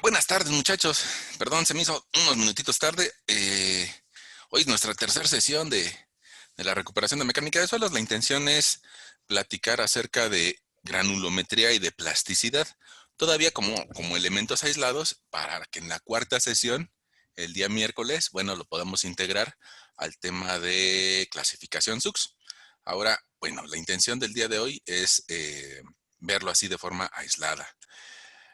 Buenas tardes, muchachos. Perdón, se me hizo unos minutitos tarde. Hoy es nuestra tercera sesión de la recuperación de mecánica de suelos. La intención es platicar acerca de granulometría y de plasticidad, todavía como elementos aislados, para que en la cuarta sesión, el día miércoles, bueno, lo podamos integrar al tema de clasificación SUX. Ahora, bueno, la intención del día de hoy es verlo así de forma aislada.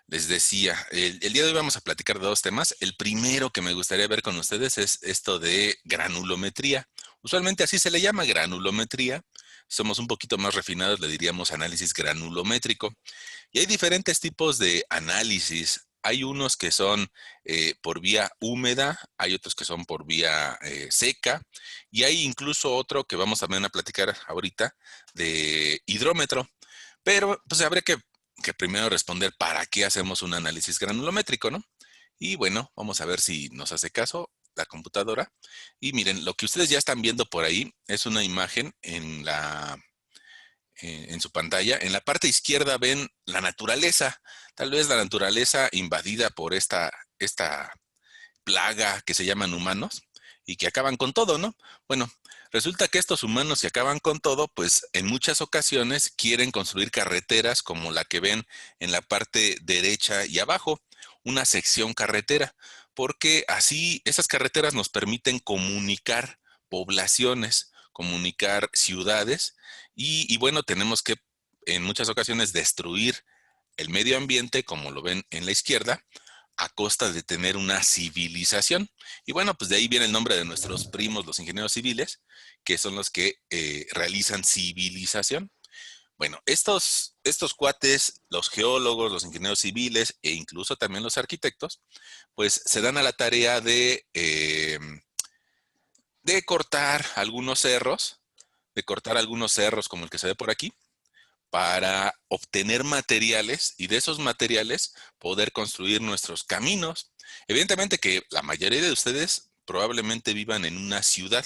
Les decía, el día de hoy vamos a platicar de dos temas. El primero que me gustaría ver con ustedes es esto de granulometría. Usualmente así se le llama granulometría. Somos un poquito más refinados, le diríamos análisis granulométrico. Y hay diferentes tipos de análisis. Hay unos que son por vía húmeda, hay otros que son por vía seca, y hay incluso otro que vamos también a platicar ahorita de hidrómetro. Pero pues habría que primero responder para qué hacemos un análisis granulométrico, ¿no? Y bueno, vamos a ver si nos hace caso la computadora. Y miren, lo que ustedes ya están viendo por ahí es una imagen en su pantalla. En la parte izquierda ven la naturaleza, tal vez la naturaleza invadida por esta plaga que se llaman humanos y que acaban con todo, ¿no? Bueno, resulta que estos humanos que acaban con todo, pues en muchas ocasiones quieren construir carreteras como la que ven en la parte derecha y abajo, una sección carretera, porque así esas carreteras nos permiten comunicar poblaciones, comunicar ciudades y bueno, tenemos que en muchas ocasiones destruir el medio ambiente, como lo ven en la izquierda, a costa de tener una civilización. Y bueno, pues de ahí viene el nombre de nuestros primos, los ingenieros civiles, que son los que realizan civilización. Bueno, estos cuates, los geólogos, los ingenieros civiles e incluso también los arquitectos, pues se dan a la tarea de cortar algunos cerros como el que se ve por aquí, para obtener materiales y de esos materiales poder construir nuestros caminos. Evidentemente que la mayoría de ustedes probablemente vivan en una ciudad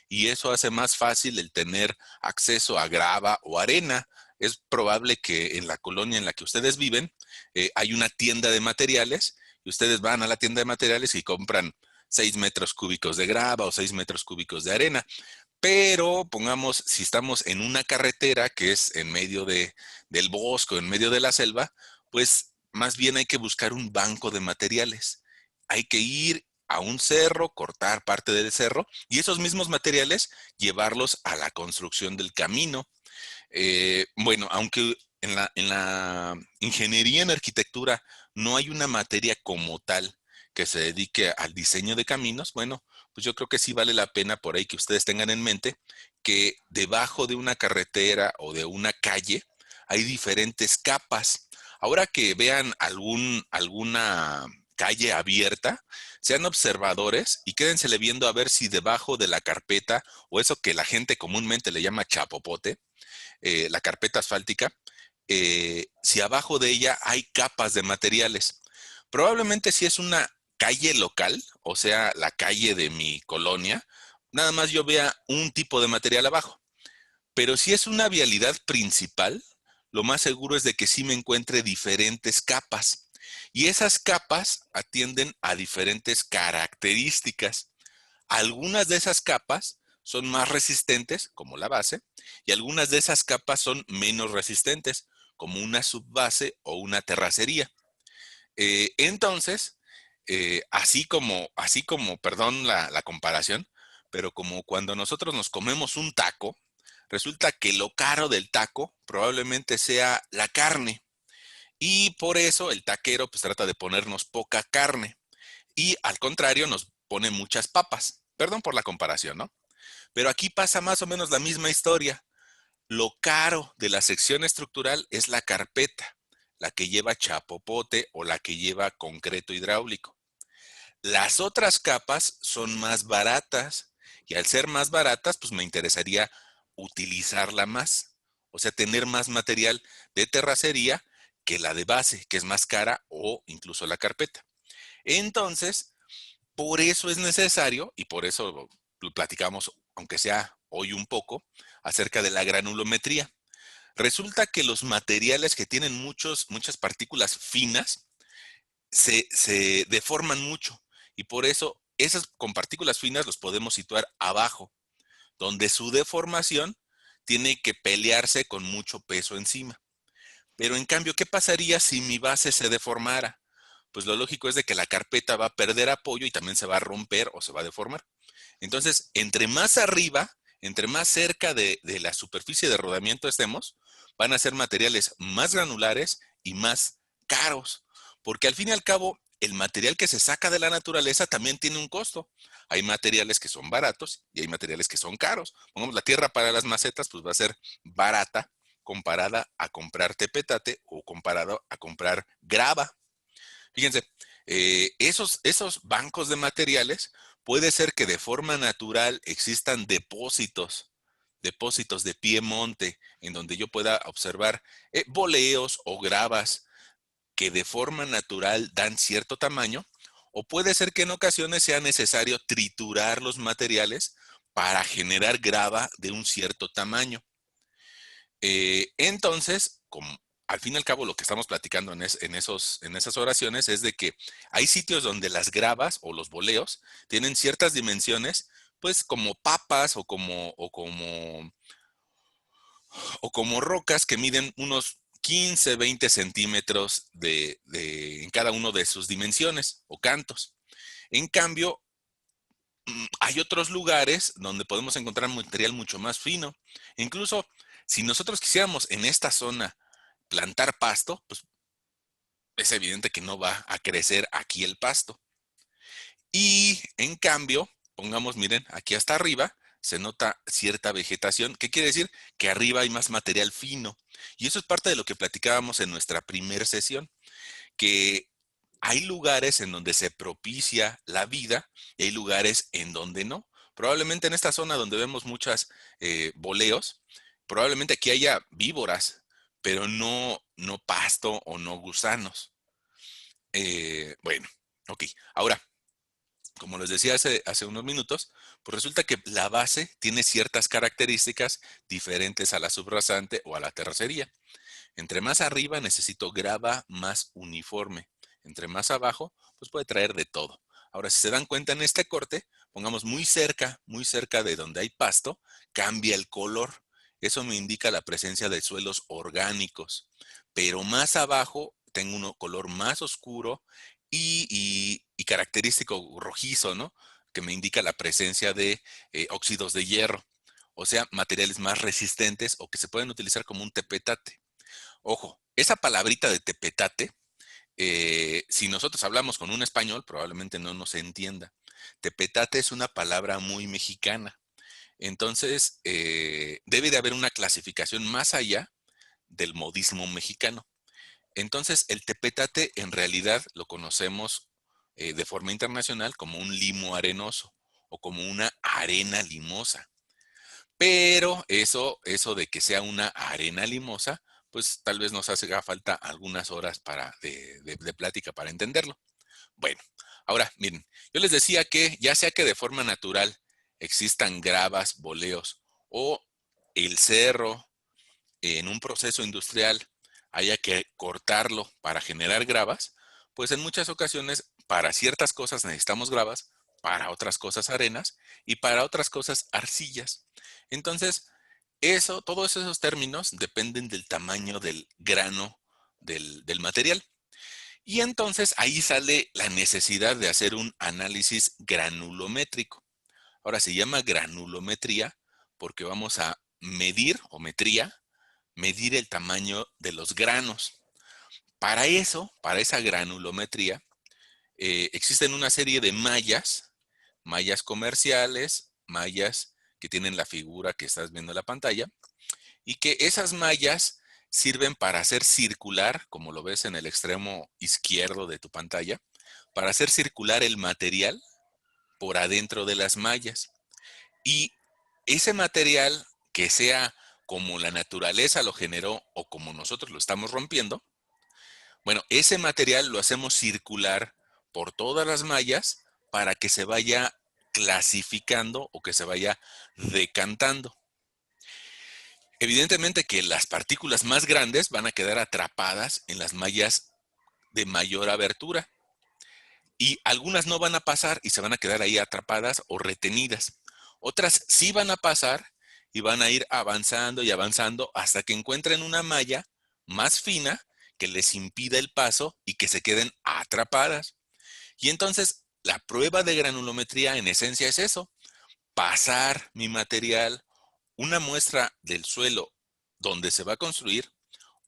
y eso hace más fácil el tener acceso a grava o arena. Es probable que en la colonia en la que ustedes viven hay una tienda de materiales y ustedes van a la tienda de materiales y compran 6 metros cúbicos de grava o 6 metros cúbicos de arena. Pero pongamos, si estamos en una carretera que es en medio del bosque, en medio de la selva, pues más bien hay que buscar un banco de materiales. Hay que ir a un cerro, cortar parte del cerro y esos mismos materiales llevarlos a la construcción del camino. Bueno, aunque en la ingeniería en arquitectura no hay una materia como tal que se dedique al diseño de caminos, bueno, pues yo creo que sí vale la pena por ahí que ustedes tengan en mente que debajo de una carretera o de una calle hay diferentes capas. Ahora que vean alguna calle abierta, sean observadores y quédensele viendo a ver si debajo de la carpeta o eso que la gente comúnmente le llama chapopote, la carpeta asfáltica, si abajo de ella hay capas de materiales. Probablemente si es una calle local, o sea, la calle de mi colonia, nada más yo vea un tipo de material abajo. Pero si es una vialidad principal, lo más seguro es de que sí me encuentre diferentes capas. Y esas capas atienden a diferentes características. Algunas de esas capas son más resistentes, como la base, y algunas de esas capas son menos resistentes, como una subbase o una terracería. Entonces, perdón la comparación, pero como cuando nosotros nos comemos un taco, resulta que lo caro del taco probablemente sea la carne. Y por eso el taquero pues trata de ponernos poca carne. Y al contrario, nos pone muchas papas. Perdón por la comparación, ¿no? Pero aquí pasa más o menos la misma historia. Lo caro de la sección estructural es la carpeta, la que lleva chapopote o la que lleva concreto hidráulico. Las otras capas son más baratas y al ser más baratas, pues me interesaría utilizarla más. O sea, tener más material de terracería que la de base, que es más cara o incluso la carpeta. Entonces, por eso es necesario, y por eso lo platicamos, aunque sea hoy un poco, acerca de la granulometría. Resulta que los materiales que tienen muchas partículas finas se deforman mucho y por eso esas con partículas finas los podemos situar abajo, donde su deformación tiene que pelearse con mucho peso encima. Pero en cambio, ¿qué pasaría si mi base se deformara? Pues lo lógico es de que la carpeta va a perder apoyo y también se va a romper o se va a deformar. Entonces, entre más arriba, entre más cerca de la superficie de rodamiento estemos, van a ser materiales más granulares y más caros. Porque al fin y al cabo, el material que se saca de la naturaleza también tiene un costo. Hay materiales que son baratos y hay materiales que son caros. Pongamos la tierra para las macetas, pues va a ser barata comparada a comprar tepetate o comparado a comprar grava. Fíjense, esos bancos de materiales puede ser que de forma natural existan depósitos de piemonte en donde yo pueda observar boleos o gravas que de forma natural dan cierto tamaño, o puede ser que en ocasiones sea necesario triturar los materiales para generar grava de un cierto tamaño. Entonces, como al fin y al cabo lo que estamos platicando en esas oraciones es de que hay sitios donde las gravas o los boleos tienen ciertas dimensiones, pues como papas o como rocas que miden unos 15, 20 centímetros en cada uno de sus dimensiones o cantos. En cambio, hay otros lugares donde podemos encontrar material mucho más fino. Incluso si nosotros quisiéramos en esta zona plantar pasto, pues es evidente que no va a crecer aquí el pasto. Y en cambio, pongamos, miren, aquí hasta arriba se nota cierta vegetación. ¿Qué quiere decir? Que arriba hay más material fino. Y eso es parte de lo que platicábamos en nuestra primer sesión, que hay lugares en donde se propicia la vida y hay lugares en donde no. Probablemente en esta zona donde vemos muchas boleos, probablemente aquí haya víboras, pero no pasto o no gusanos. Bueno, ok. Ahora, como les decía hace unos minutos, pues resulta que la base tiene ciertas características diferentes a la subrasante o a la terracería. Entre más arriba necesito grava más uniforme. Entre más abajo, pues puede traer de todo. Ahora, si se dan cuenta en este corte, pongamos muy cerca de donde hay pasto, cambia el color. Eso me indica la presencia de suelos orgánicos. Pero más abajo tengo un color más oscuro y característico rojizo, ¿no? Que me indica la presencia de óxidos de hierro. O sea, materiales más resistentes o que se pueden utilizar como un tepetate. Ojo, esa palabrita de tepetate, si nosotros hablamos con un español, probablemente no nos entienda. Tepetate es una palabra muy mexicana. Entonces, debe de haber una clasificación más allá del modismo mexicano. Entonces, el tepetate en realidad lo conocemos de forma internacional como un limo arenoso o como una arena limosa. Pero eso de que sea una arena limosa, pues tal vez nos haga falta algunas horas de plática para entenderlo. Bueno, ahora miren, yo les decía que ya sea que de forma natural existan gravas, boleos o el cerro en un proceso industrial haya que cortarlo para generar gravas, pues en muchas ocasiones para ciertas cosas necesitamos gravas, para otras cosas arenas y para otras cosas arcillas. Entonces, todos esos términos dependen del tamaño del grano del material. Y entonces ahí sale la necesidad de hacer un análisis granulométrico. Ahora se llama granulometría porque vamos a medir, o metría, medir el tamaño de los granos. Para eso, para esa granulometría, existen una serie de mallas, mallas comerciales, mallas que tienen la figura que estás viendo en la pantalla, y que esas mallas sirven para hacer circular, como lo ves en el extremo izquierdo de tu pantalla, para hacer circular el material por adentro de las mallas. Y ese material que sea como la naturaleza lo generó o como nosotros lo estamos rompiendo, bueno, ese material lo hacemos circular por todas las mallas para que se vaya clasificando o que se vaya decantando. Evidentemente que las partículas más grandes van a quedar atrapadas en las mallas de mayor abertura. Y algunas no van a pasar y se van a quedar ahí atrapadas o retenidas. Otras sí van a pasar y van a ir avanzando y avanzando hasta que encuentren una malla más fina que les impida el paso y que se queden atrapadas. Y entonces la prueba de granulometría en esencia es eso, pasar mi material, una muestra del suelo donde se va a construir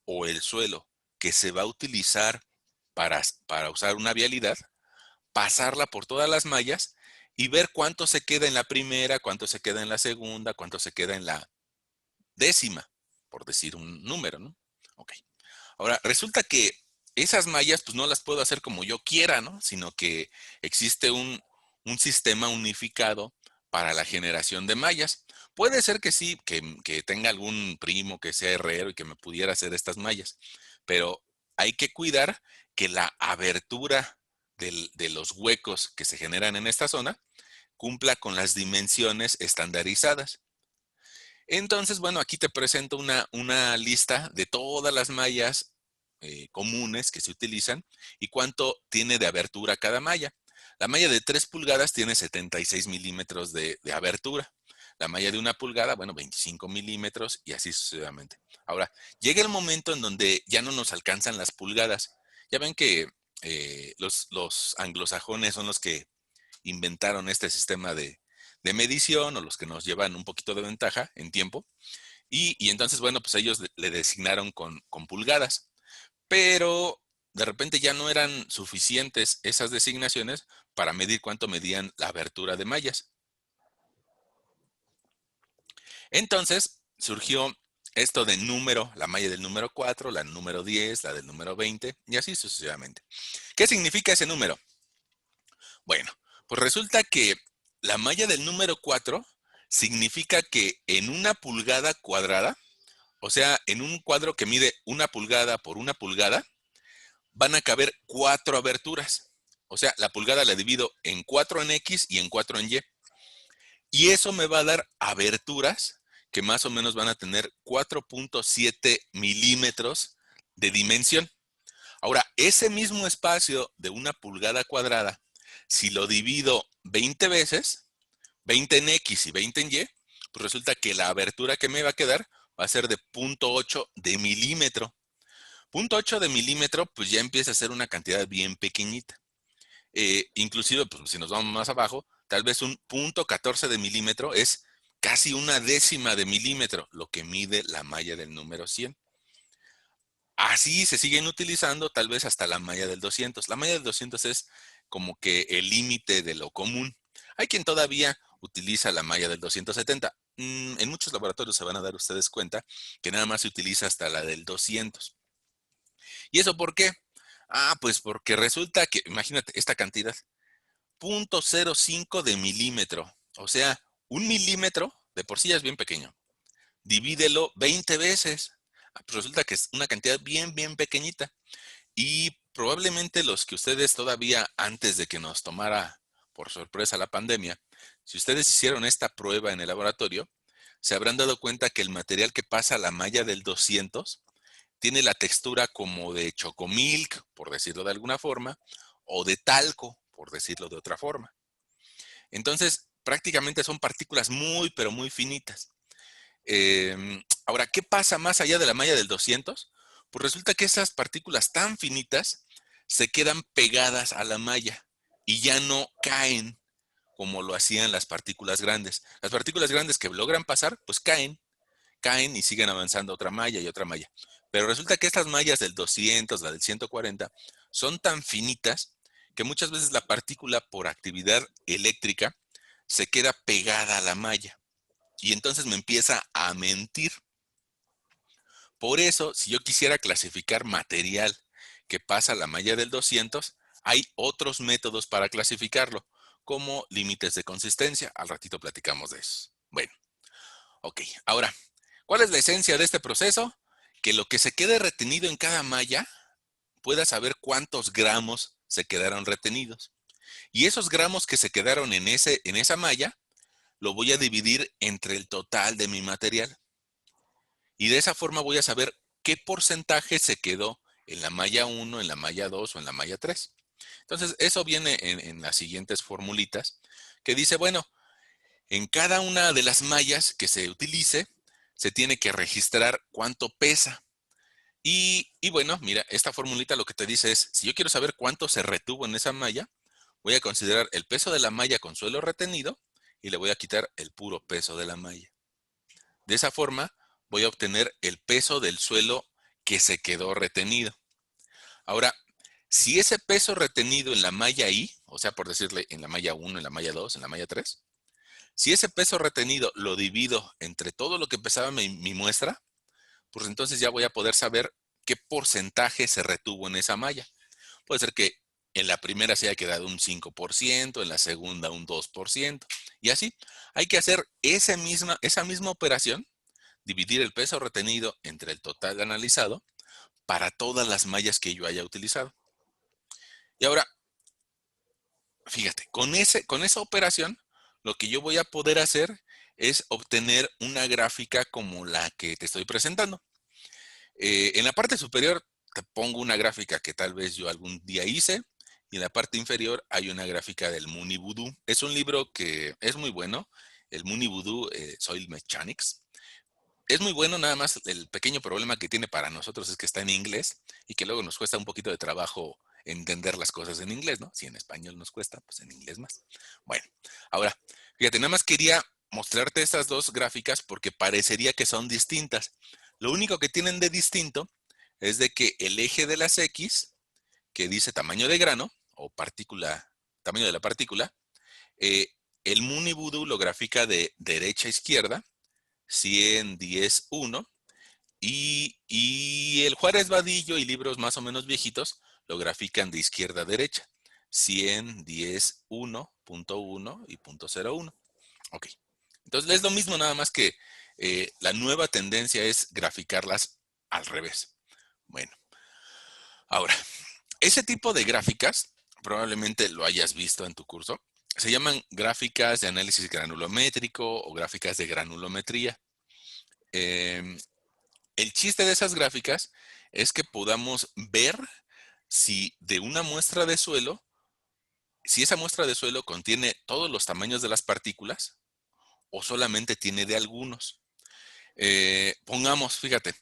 o el suelo que se va a utilizar para usar una vialidad, pasarla por todas las mallas y ver cuánto se queda en la primera, cuánto se queda en la segunda, cuánto se queda en la décima, por decir un número, ¿no? Ok. Ahora, resulta que esas mallas, pues no las puedo hacer como yo quiera, ¿no? Sino que existe un sistema unificado para la generación de mallas. Puede ser que sí, que tenga algún primo que sea herrero y que me pudiera hacer estas mallas, pero hay que cuidar que la abertura de los huecos que se generan en esta zona cumpla con las dimensiones estandarizadas. Entonces, bueno, aquí te presento una lista de todas las mallas comunes que se utilizan y cuánto tiene de abertura cada malla. La malla de 3 pulgadas tiene 76 milímetros de abertura. La malla de 1 pulgada, bueno, 25 milímetros y así sucesivamente. Ahora, llega el momento en donde ya no nos alcanzan las pulgadas. Ya ven que los anglosajones son los que inventaron este sistema de medición o los que nos llevan un poquito de ventaja en tiempo. Y entonces, bueno, pues ellos le designaron con pulgadas, pero de repente ya no eran suficientes esas designaciones para medir cuánto medían la abertura de mallas. Entonces surgió esto de número, la malla del número 4, la número 10, la del número 20 y así sucesivamente. ¿Qué significa ese número? Bueno, pues resulta que la malla del número 4 significa que en 1 pulgada cuadrada, o sea, en un cuadro que mide 1 pulgada por 1 pulgada, van a caber 4 aberturas. O sea, la pulgada la divido en 4 en X y en 4 en Y. Y eso me va a dar aberturas que más o menos van a tener 4.7 milímetros de dimensión. Ahora, ese mismo espacio de 1 pulgada cuadrada, si lo divido 20 veces, 20 en X y 20 en Y, pues resulta que la abertura que me va a quedar va a ser de 0.8 de milímetro. 0.8 de milímetro, pues ya empieza a ser una cantidad bien pequeñita. Inclusive, pues si nos vamos más abajo, tal vez un 0.14 de milímetro es casi una décima de milímetro, lo que mide la malla del número 100. Así se siguen utilizando tal vez hasta la malla del 200. La malla del 200 es como que el límite de lo común. Hay quien todavía utiliza la malla del 270. En muchos laboratorios se van a dar ustedes cuenta que nada más se utiliza hasta la del 200. ¿Y eso por qué? Ah, pues porque resulta que, imagínate, esta cantidad, 0.05 de milímetro. O sea, 1 milímetro de por sí ya es bien pequeño. Divídelo 20 veces. Ah, pues resulta que es una cantidad bien, bien pequeñita. Y probablemente los que ustedes todavía antes de que nos tomara por sorpresa la pandemia, si ustedes hicieron esta prueba en el laboratorio, se habrán dado cuenta que el material que pasa a la malla del 200 tiene la textura como de chocomilk, por decirlo de alguna forma, o de talco, por decirlo de otra forma. Entonces, prácticamente son partículas muy, pero muy finitas. Ahora, ¿qué pasa más allá de la malla del 200? Pues resulta que esas partículas tan finitas se quedan pegadas a la malla y ya no caen como lo hacían las partículas grandes. Las partículas grandes que logran pasar, pues caen y siguen avanzando otra malla y otra malla. Pero resulta que estas mallas del 200, la del 140, son tan finitas que muchas veces la partícula por actividad eléctrica se queda pegada a la malla y entonces me empieza a mentir. Por eso, si yo quisiera clasificar material que pasa la malla del 200, hay otros métodos para clasificarlo, como límites de consistencia. Al ratito platicamos de eso. Bueno, ok. Ahora, ¿cuál es la esencia de este proceso? Que lo que se quede retenido en cada malla pueda saber cuántos gramos se quedaron retenidos. Y esos gramos que se quedaron en esa malla, lo voy a dividir entre el total de mi material. Y de esa forma voy a saber qué porcentaje se quedó en la malla 1, en la malla 2 o en la malla 3. Entonces, eso viene en las siguientes formulitas que dice, bueno, en cada una de las mallas que se utilice, se tiene que registrar cuánto pesa. Y bueno, mira, esta formulita lo que te dice es, si yo quiero saber cuánto se retuvo en esa malla, voy a considerar el peso de la malla con suelo retenido y le voy a quitar el puro peso de la malla. De esa forma, voy a obtener el peso del suelo que se quedó retenido. Ahora, si ese peso retenido en la malla I, o sea, por decirle en la malla 1, en la malla 2, en la malla 3, si ese peso retenido lo divido entre todo lo que pesaba mi muestra, pues entonces ya voy a poder saber qué porcentaje se retuvo en esa malla. Puede ser que en la primera se haya quedado un 5%, en la segunda un 2%, y así. Hay que hacer esa misma operación, dividir el peso retenido entre el total analizado para todas las mallas que yo haya utilizado. Y ahora, fíjate, con esa operación, lo que yo voy a poder hacer es obtener una gráfica como la que te estoy presentando. En la parte superior te pongo una gráfica que tal vez yo algún día hice, y en la parte inferior hay una gráfica del Mooney Voodoo. Es un libro que es muy bueno, el Mooney Voodoo Soil Mechanics. Es muy bueno, nada más el pequeño problema que tiene para nosotros es que está en inglés y que luego nos cuesta un poquito de trabajo entender las cosas en inglés, ¿no? Si en español nos cuesta, pues en inglés más. Bueno, ahora, fíjate, nada más quería mostrarte estas dos gráficas porque parecería que son distintas. Lo único que tienen de distinto es de que el eje de las X, que dice tamaño de grano o partícula, tamaño de la partícula, eh, el Mooney Voodoo lo grafica de derecha a izquierda, 100, 10, 1, y el Juárez Vadillo y libros más o menos viejitos lo grafican de izquierda a derecha, 100, 10, 1, punto 1 y punto 01. Ok. Entonces es lo mismo, nada más que la nueva tendencia es graficarlas al revés. Bueno, ahora, ese tipo de gráficas, probablemente lo hayas visto en tu curso, se llaman gráficas de análisis granulométrico o gráficas de granulometría. Em, el chiste de esas gráficas es que podamos ver si de una muestra de suelo, si esa muestra de suelo contiene todos los tamaños de las partículas o solamente tiene de algunos. Pongamos, fíjate,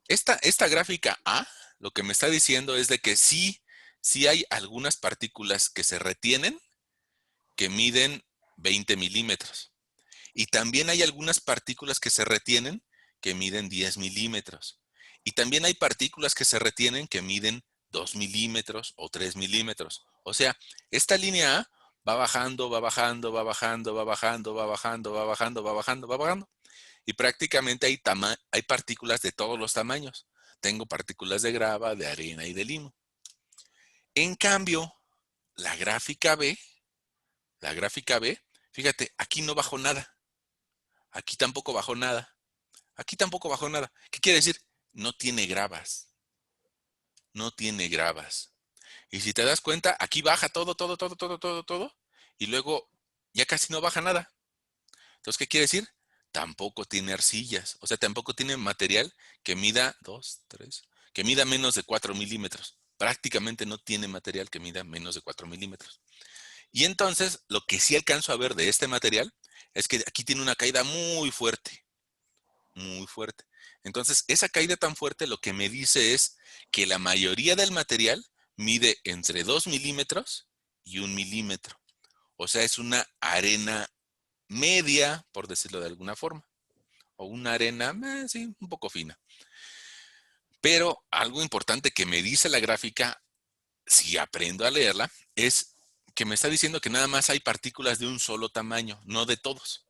esta gráfica A, lo que me está diciendo es de que sí hay algunas partículas que se retienen que miden 20 milímetros. Y también hay algunas partículas que se retienen que miden 10 milímetros. Y también hay partículas que se retienen que miden 2 milímetros o 3 milímetros. O sea, esta línea A va bajando, va bajando, va bajando, va bajando, va bajando, va bajando, va bajando, va bajando. Y prácticamente hay partículas de todos los tamaños. Tengo partículas de grava, de arena y de limo. En cambio, la gráfica B, la gráfica B, fíjate, aquí no bajó nada. Aquí tampoco bajó nada. Aquí tampoco bajó nada. ¿Qué quiere decir? No tiene gravas. No tiene gravas. Y si te das cuenta, aquí baja todo, todo, todo, todo, todo, todo. Y luego ya casi no baja nada. Entonces, ¿qué quiere decir? Tampoco tiene arcillas. O sea, tampoco tiene material que mida 2, 3, que mida menos de 4 milímetros. Prácticamente no tiene material que mida menos de 4 milímetros. Y entonces, lo que sí alcanzo a ver de este material es que aquí tiene una caída muy fuerte. Muy fuerte. Entonces, esa caída tan fuerte lo que me dice es que la mayoría del material mide entre 2 milímetros y 1 milímetro. O sea, es una arena media, por decirlo de alguna forma. O una arena, sí, un poco fina. Pero algo importante que me dice la gráfica, si aprendo a leerla, es que me está diciendo que nada más hay partículas de un solo tamaño, no de todos.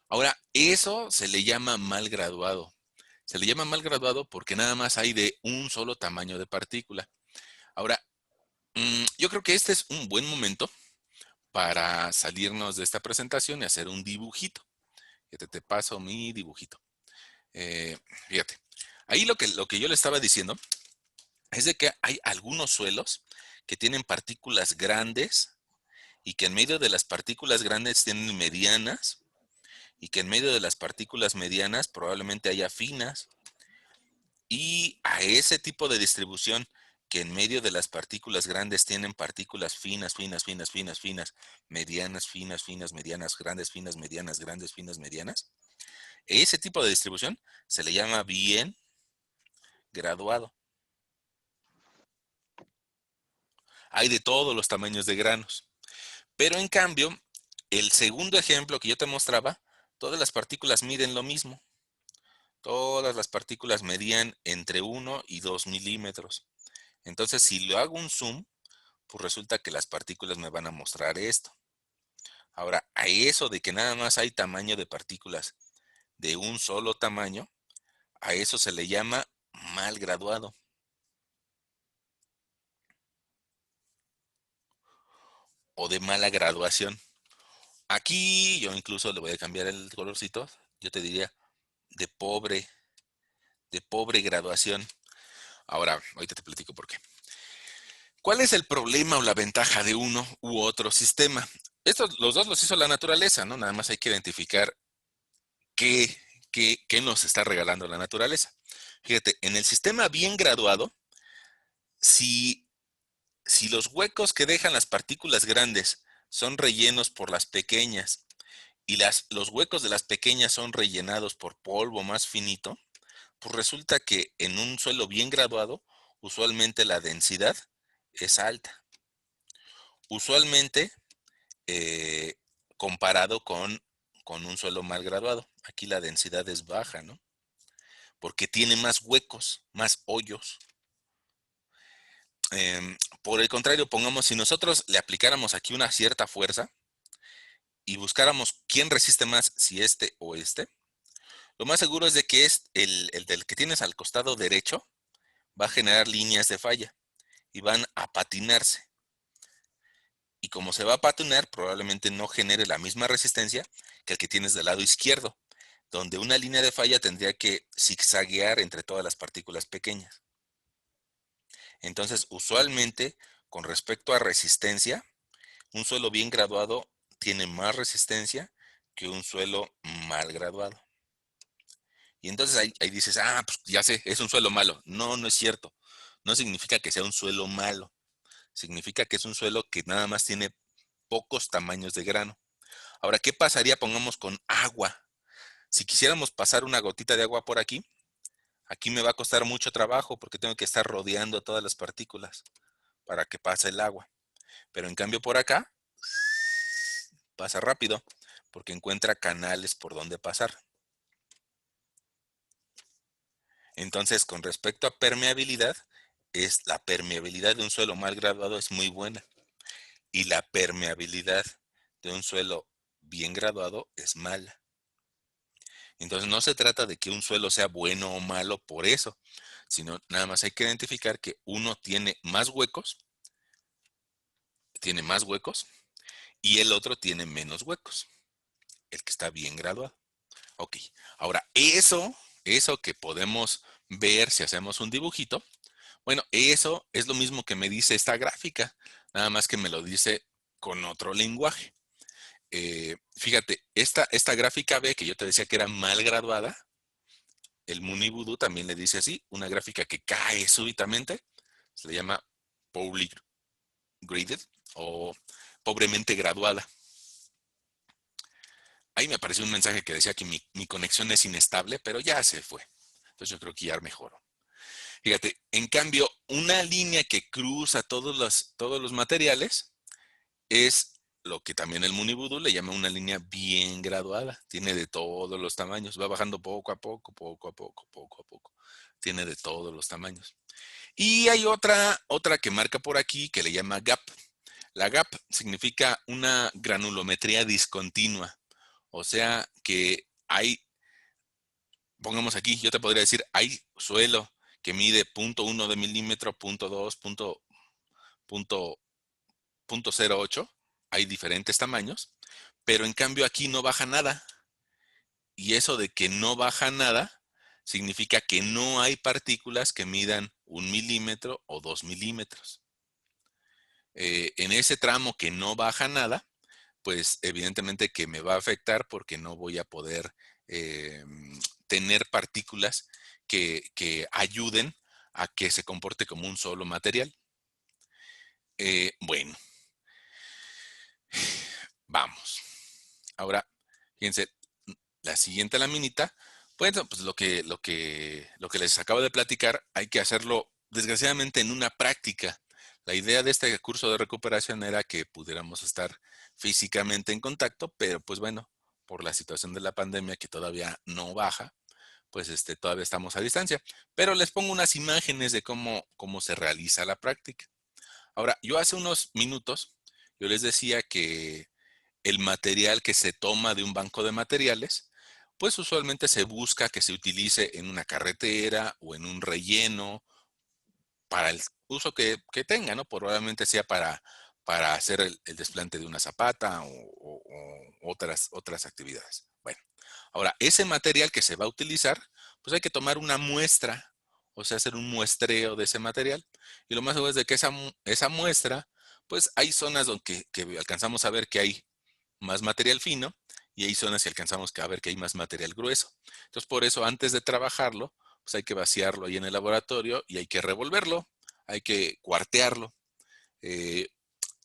Ahora, eso se le llama mal graduado. Se le llama mal graduado porque nada más hay de un solo tamaño de partícula. Ahora, yo creo que este es un buen momento para salirnos de esta presentación y hacer un dibujito. Fíjate, te paso mi dibujito. Eh, fíjate, ahí lo que yo le estaba diciendo es de que hay algunos suelos que tienen partículas grandes y que en medio de las partículas grandes tienen medianas y que en medio de las partículas medianas probablemente haya finas. Y a ese tipo de distribución que en medio de las partículas grandes tienen partículas finas, finas, finas, finas, finas, medianas, finas, finas, medianas, grandes, finas, medianas, grandes, finas, medianas. Ese tipo de distribución se le llama bien graduado. Hay de todos los tamaños de granos. Pero en cambio, el segundo ejemplo que yo te mostraba, todas las partículas miden lo mismo. Todas las partículas medían entre 1 y 2 milímetros. Entonces, si le hago un zoom, pues resulta que las partículas me van a mostrar esto. Ahora, a eso de que nada más hay tamaño de partículas de un solo tamaño, a eso se le llama mal graduado o de mala graduación. Aquí yo incluso le voy a cambiar el colorcito. Yo te diría de pobre graduación. Ahora, ahorita te platico por qué. ¿Cuál es el problema o la ventaja de uno u otro sistema? Estos, los dos los hizo la naturaleza, ¿no? Nada más hay que identificar qué, qué nos está regalando la naturaleza. Fíjate, en el sistema bien graduado, si, si los huecos que dejan las partículas grandes son rellenos por las pequeñas y los huecos de las pequeñas son rellenados por polvo más finito, pues resulta que en un suelo bien graduado, usualmente la densidad es alta. Usualmente, eh, comparado con un suelo mal graduado. Aquí la densidad es baja, ¿no? Porque tiene más huecos, más hoyos. Por el contrario, pongamos, si nosotros le aplicáramos aquí una cierta fuerza y buscáramos quién resiste más, si este o este, lo más seguro es de que es el del que tienes al costado derecho va a generar líneas de falla y van a patinarse. Y como se va a patinar, probablemente no genere la misma resistencia que el que tienes del lado izquierdo, donde una línea de falla tendría que zigzaguear entre todas las partículas pequeñas. Entonces, usualmente, con respecto a resistencia, un suelo bien graduado tiene más resistencia que un suelo mal graduado. Y entonces ahí dices, ah, pues ya sé, es un suelo malo. No, no es cierto. No significa que sea un suelo malo. Significa que es un suelo que nada más tiene pocos tamaños de grano. Ahora, ¿qué pasaría, pongamos, con agua? Si quisiéramos pasar una gotita de agua por aquí, aquí me va a costar mucho trabajo porque tengo que estar rodeando todas las partículas para que pase el agua. Pero en cambio por acá pasa rápido porque encuentra canales por donde pasar. Entonces, con respecto a permeabilidad, la permeabilidad de un suelo mal graduado es muy buena y la permeabilidad de un suelo bien graduado es mala. Entonces no se trata de que un suelo sea bueno o malo por eso, sino nada más hay que identificar que uno tiene más huecos y el otro tiene menos huecos, el que está bien graduado. Ok, ahora eso que podemos ver si hacemos un dibujito, bueno, eso es lo mismo que me dice esta gráfica, nada más que me lo dice con otro lenguaje. Fíjate, esta gráfica B que yo te decía que era mal graduada, el Muni Voodoo también le dice así, una gráfica que cae súbitamente, se le llama poorly graded o pobremente graduada. Ahí me apareció un mensaje que decía que mi conexión es inestable, pero ya se fue. Entonces yo creo que ya mejoró. Fíjate, en cambio, una línea que cruza todos los materiales es lo que también el Muni Voodoo le llama una línea bien graduada. Tiene de todos los tamaños. Va bajando poco a poco, poco a poco, poco a poco. Tiene de todos los tamaños. Y hay otra que marca por aquí que le llama gap. La gap significa una granulometría discontinua. O sea que pongamos aquí, yo te podría decir, hay suelo que mide 0.1 de milímetro, 0.2, 0.08. Hay diferentes tamaños, pero en cambio aquí no baja nada. Y eso de que no baja nada significa que no hay partículas que midan 1 milímetro o 2 milímetros. En ese tramo que no baja nada, pues evidentemente que me va a afectar porque no voy a poder tener partículas que ayuden a que se comporte como un solo material. Bueno, vamos. Ahora, fíjense, la siguiente laminita, bueno, pues lo que les acabo de platicar, hay que hacerlo desgraciadamente en una práctica. La idea de este curso de recuperación era que pudiéramos estar físicamente en contacto, pero pues bueno, por la situación de la pandemia que todavía no baja, pues todavía estamos a distancia. Pero les pongo unas imágenes de cómo se realiza la práctica. Ahora, yo hace unos minutos, yo les decía que el material que se toma de un banco de materiales, pues usualmente se busca que se utilice en una carretera o en un relleno para el uso que tenga, ¿no? Probablemente sea para hacer el desplante de una zapata o otras actividades. Bueno, ahora, ese material que se va a utilizar, pues hay que tomar una muestra, o sea, hacer un muestreo de ese material. Y lo más seguro es de que esa muestra, pues hay zonas donde que alcanzamos a ver que hay más material fino y hay zonas que alcanzamos a ver que hay más material grueso. Entonces, por eso, antes de trabajarlo, pues hay que vaciarlo ahí en el laboratorio y hay que revolverlo, hay que cuartearlo eh,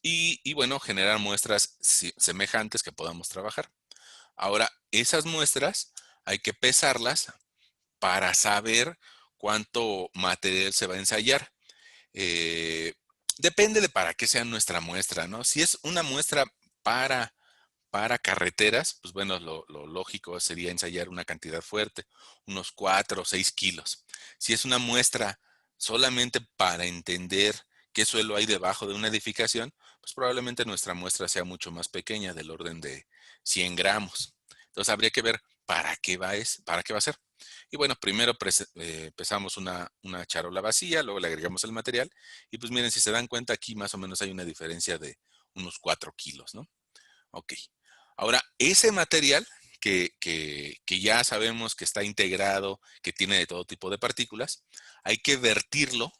y, bueno, generar muestras semejantes que podamos trabajar. Ahora, esas muestras hay que pesarlas para saber cuánto material se va a ensayar. Eh, Depende de para qué sea nuestra muestra, ¿no? Si es una muestra para para carreteras, pues bueno, lo lógico sería ensayar una cantidad fuerte, unos 4 o 6 kilos. Si es una muestra solamente para entender qué suelo hay debajo de una edificación, pues probablemente nuestra muestra sea mucho más pequeña, del orden de 100 gramos. Entonces habría que ver para qué va a ser. Y bueno, primero pesamos una charola vacía, luego le agregamos el material y pues miren, si se dan cuenta aquí más o menos hay una diferencia de unos 4 kilos, ¿no? Ok. Ahora, ese material que ya sabemos que está integrado, que tiene de todo tipo de partículas, hay que vertirlo,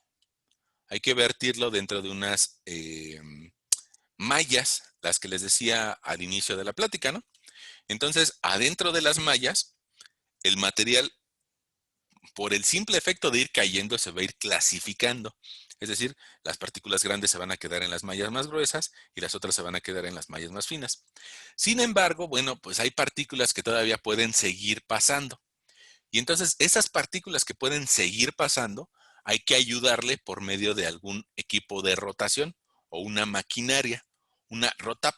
hay que vertirlo dentro de unas mallas, las que les decía al inicio de la plática, ¿no? Entonces, adentro de las mallas, el material, por el simple efecto de ir cayendo, se va a ir clasificando. Es decir, las partículas grandes se van a quedar en las mallas más gruesas y las otras se van a quedar en las mallas más finas. Sin embargo, bueno, pues hay partículas que todavía pueden seguir pasando. Y entonces esas partículas que pueden seguir pasando, hay que ayudarle por medio de algún equipo de rotación o una maquinaria, una rotap.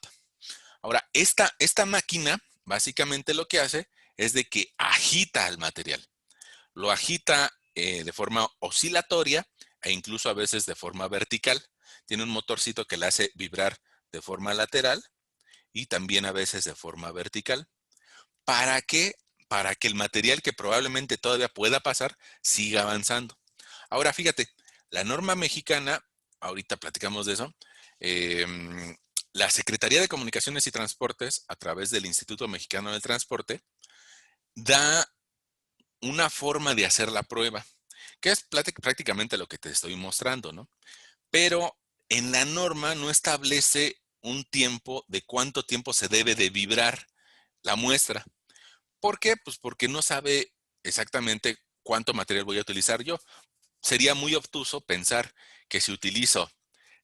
Ahora, esta máquina básicamente lo que hace es de que agita el material. Lo agita de forma oscilatoria e incluso a veces de forma vertical. Tiene un motorcito que le hace vibrar de forma lateral y también a veces de forma vertical. ¿Para qué? Para que el material que probablemente todavía pueda pasar siga avanzando. Ahora, fíjate, la norma mexicana, ahorita platicamos de eso, la Secretaría de Comunicaciones y Transportes, a través del Instituto Mexicano del Transporte, da una forma de hacer la prueba, que es prácticamente lo que te estoy mostrando, ¿no? Pero en la norma no establece un tiempo de cuánto tiempo se debe de vibrar la muestra. ¿Por qué? Pues porque no sabe exactamente cuánto material voy a utilizar yo. Sería muy obtuso pensar que si utilizo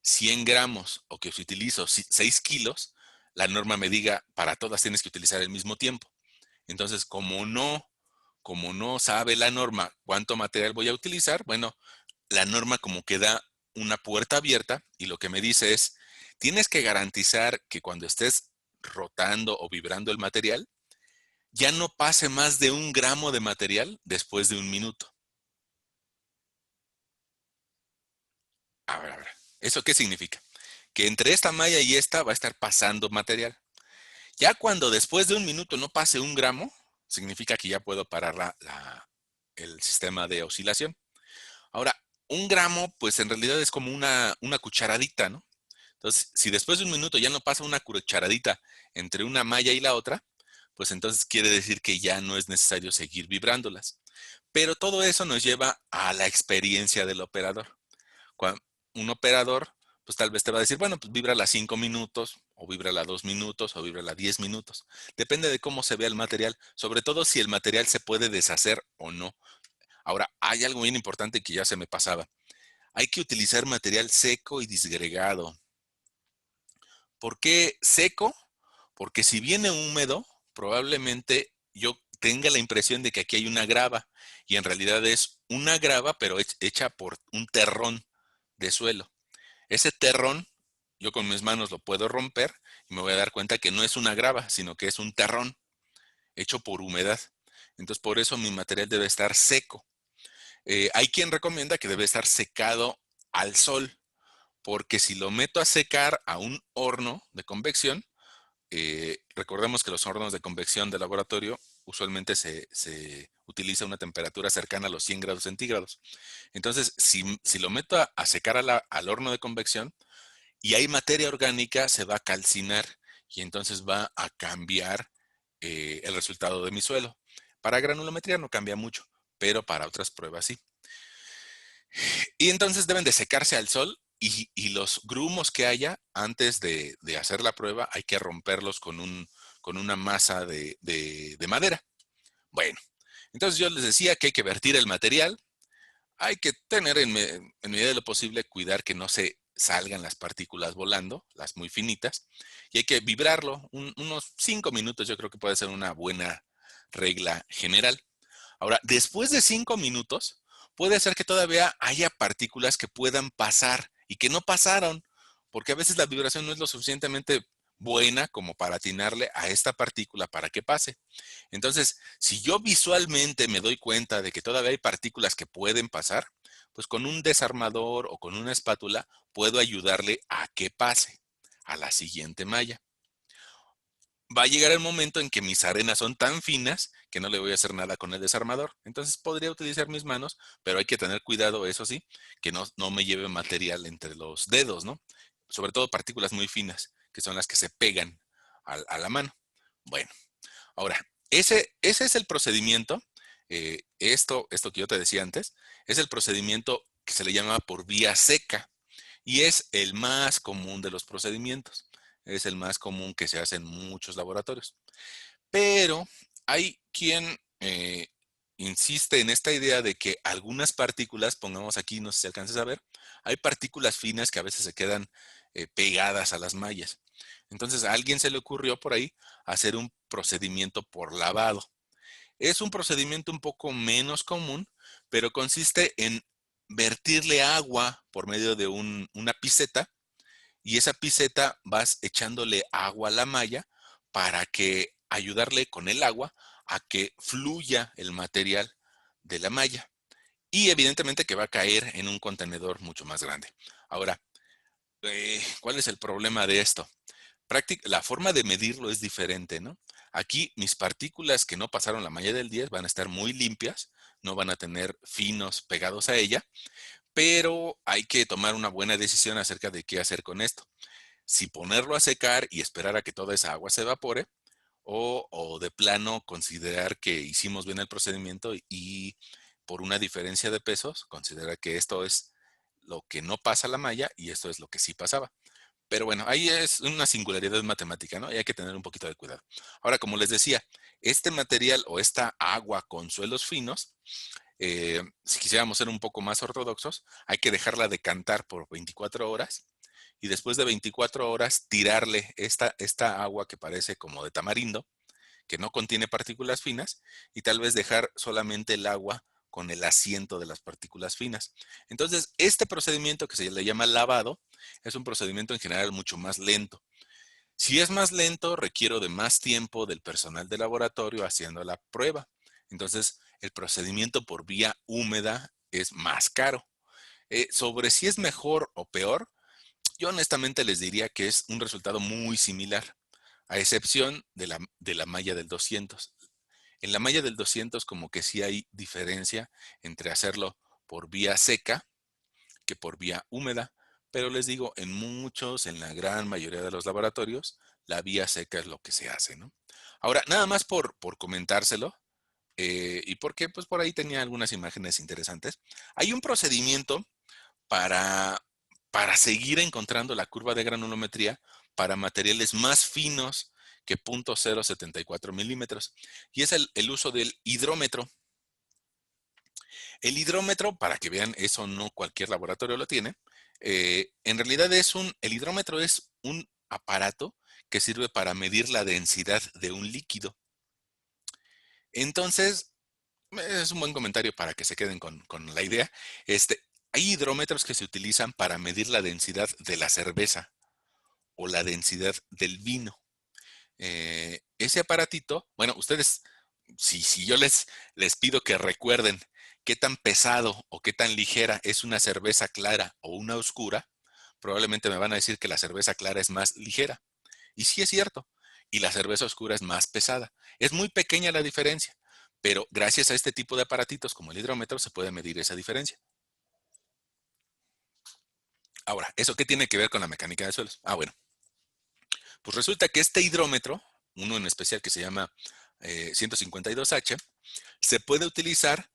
100 gramos o que si utilizo 6 kilos, la norma me diga para todas tienes que utilizar el mismo tiempo. Entonces, como no sabe la norma cuánto material voy a utilizar, bueno, la norma como que da una puerta abierta y lo que me dice es, tienes que garantizar que cuando estés rotando o vibrando el material, ya no pase más de 1 gramo de material después de 1 minuto. A ver, ¿eso qué significa? Que entre esta malla y esta va a estar pasando material. Ya cuando después de 1 minuto no pase 1 gramo, significa que ya puedo parar el sistema de oscilación. Ahora, 1 gramo, pues en realidad es como una cucharadita, ¿no? Entonces, si después de 1 minuto ya no pasa una cucharadita entre una malla y la otra, pues entonces quiere decir que ya no es necesario seguir vibrándolas. Pero todo eso nos lleva a la experiencia del operador. Cuando un operador, pues tal vez te va a decir, bueno, pues víbrala 5 minutos, o víbrala 2 minutos, o víbrala 10 minutos. Depende de cómo se vea el material, sobre todo si el material se puede deshacer o no. Ahora, hay algo bien importante que ya se me pasaba. Hay que utilizar material seco y disgregado. ¿Por qué seco? Porque si viene húmedo, probablemente yo tenga la impresión de que aquí hay una grava y en realidad es una grava, pero hecha por un terrón de suelo. Ese terrón, yo con mis manos lo puedo romper y me voy a dar cuenta que no es una grava, sino que es un terrón hecho por humedad. Entonces, por eso mi material debe estar seco. Hay quien recomienda que debe estar secado al sol, porque si lo meto a secar a un horno de convección, recordemos que los hornos de convección de laboratorio usualmente se utiliza una temperatura cercana a los 100 grados centígrados. Entonces, si lo meto a secar al horno de convección y hay materia orgánica, se va a calcinar y entonces va a cambiar el resultado de mi suelo. Para granulometría no cambia mucho, pero para otras pruebas sí. Y entonces deben de secarse al sol y los grumos que haya antes de hacer la prueba hay que romperlos con una masa de madera. Bueno, entonces yo les decía que hay que vertir el material, hay que tener en medida de lo posible cuidar que no se salgan las partículas volando, las muy finitas, y hay que vibrarlo unos 5 minutos, yo creo que puede ser una buena regla general. Ahora, después de 5 minutos, puede ser que todavía haya partículas que puedan pasar y que no pasaron, porque a veces la vibración no es lo suficientemente buena como para atinarle a esta partícula para que pase. Entonces, si yo visualmente me doy cuenta de que todavía hay partículas que pueden pasar, pues con un desarmador o con una espátula puedo ayudarle a que pase a la siguiente malla. Va a llegar el momento en que mis arenas son tan finas que no le voy a hacer nada con el desarmador. Entonces podría utilizar mis manos, pero hay que tener cuidado, eso sí, que no me lleve material entre los dedos, ¿no? Sobre todo partículas muy finas, que son las que se pegan a la mano. Bueno, ahora, ese es el procedimiento. Esto que yo te decía antes, es el procedimiento que se le llama por vía seca y es el más común de los procedimientos. Es el más común que se hace en muchos laboratorios. Pero hay quien insiste en esta idea de que algunas partículas, pongamos aquí, no sé si alcances a ver, hay partículas finas que a veces se quedan pegadas a las mallas. Entonces a alguien se le ocurrió por ahí hacer un procedimiento por lavado. Es un procedimiento un poco menos común, pero consiste en vertirle agua por medio de una piseta y esa piseta vas echándole agua a la malla para que ayudarle con el agua a que fluya el material de la malla. Y evidentemente que va a caer en un contenedor mucho más grande. Ahora, ¿cuál es el problema de esto? La forma de medirlo es diferente, ¿no? Aquí mis partículas que no pasaron la malla del 10 van a estar muy limpias, no van a tener finos pegados a ella, pero hay que tomar una buena decisión acerca de qué hacer con esto. Si ponerlo a secar y esperar a que toda esa agua se evapore, o de plano considerar que hicimos bien el procedimiento y por una diferencia de pesos, considerar que esto es lo que no pasa la malla y esto es lo que sí pasaba. Pero bueno, ahí es una singularidad matemática, ¿no? Y hay que tener un poquito de cuidado. Ahora, como les decía, este material o esta agua con suelos finos, si quisiéramos ser un poco más ortodoxos, hay que dejarla decantar por 24 horas y después de 24 horas tirarle esta agua que parece como de tamarindo, que no contiene partículas finas, y tal vez dejar solamente el agua con el asiento de las partículas finas. Entonces, este procedimiento que se le llama lavado es un procedimiento en general mucho más lento. Si es más lento, requiero de más tiempo del personal de laboratorio haciendo la prueba. Entonces, el procedimiento por vía húmeda es más caro. Sobre si es mejor o peor, yo honestamente les diría que es un resultado muy similar, a excepción de la malla del 200. En la malla del 200 como que sí hay diferencia entre hacerlo por vía seca que por vía húmeda, pero les digo, en la gran mayoría de los laboratorios, la vía seca es lo que se hace, ¿no? Ahora, nada más por comentárselo, y porque pues por ahí tenía algunas imágenes interesantes, hay un procedimiento para, para seguir encontrando la curva de granulometría para materiales más finos que 0.074 milímetros. Y es el uso del hidrómetro. El hidrómetro, para que vean, eso no cualquier laboratorio lo tiene. En realidad el hidrómetro es un aparato que sirve para medir la densidad de un líquido. Entonces, es un buen comentario para que se queden con la idea. Hay hidrómetros que se utilizan para medir la densidad de la cerveza o la densidad del vino. Ese aparatito, bueno, ustedes, si yo les pido que recuerden qué tan pesado o qué tan ligera es una cerveza clara o una oscura, probablemente me van a decir que la cerveza clara es más ligera. Y sí es cierto. Y la cerveza oscura es más pesada. Es muy pequeña la diferencia, pero gracias a este tipo de aparatitos como el hidrómetro se puede medir esa diferencia. Ahora, ¿eso qué tiene que ver con la mecánica de suelos? Bueno, pues resulta que este hidrómetro, uno en especial que se llama 152H, se puede utilizar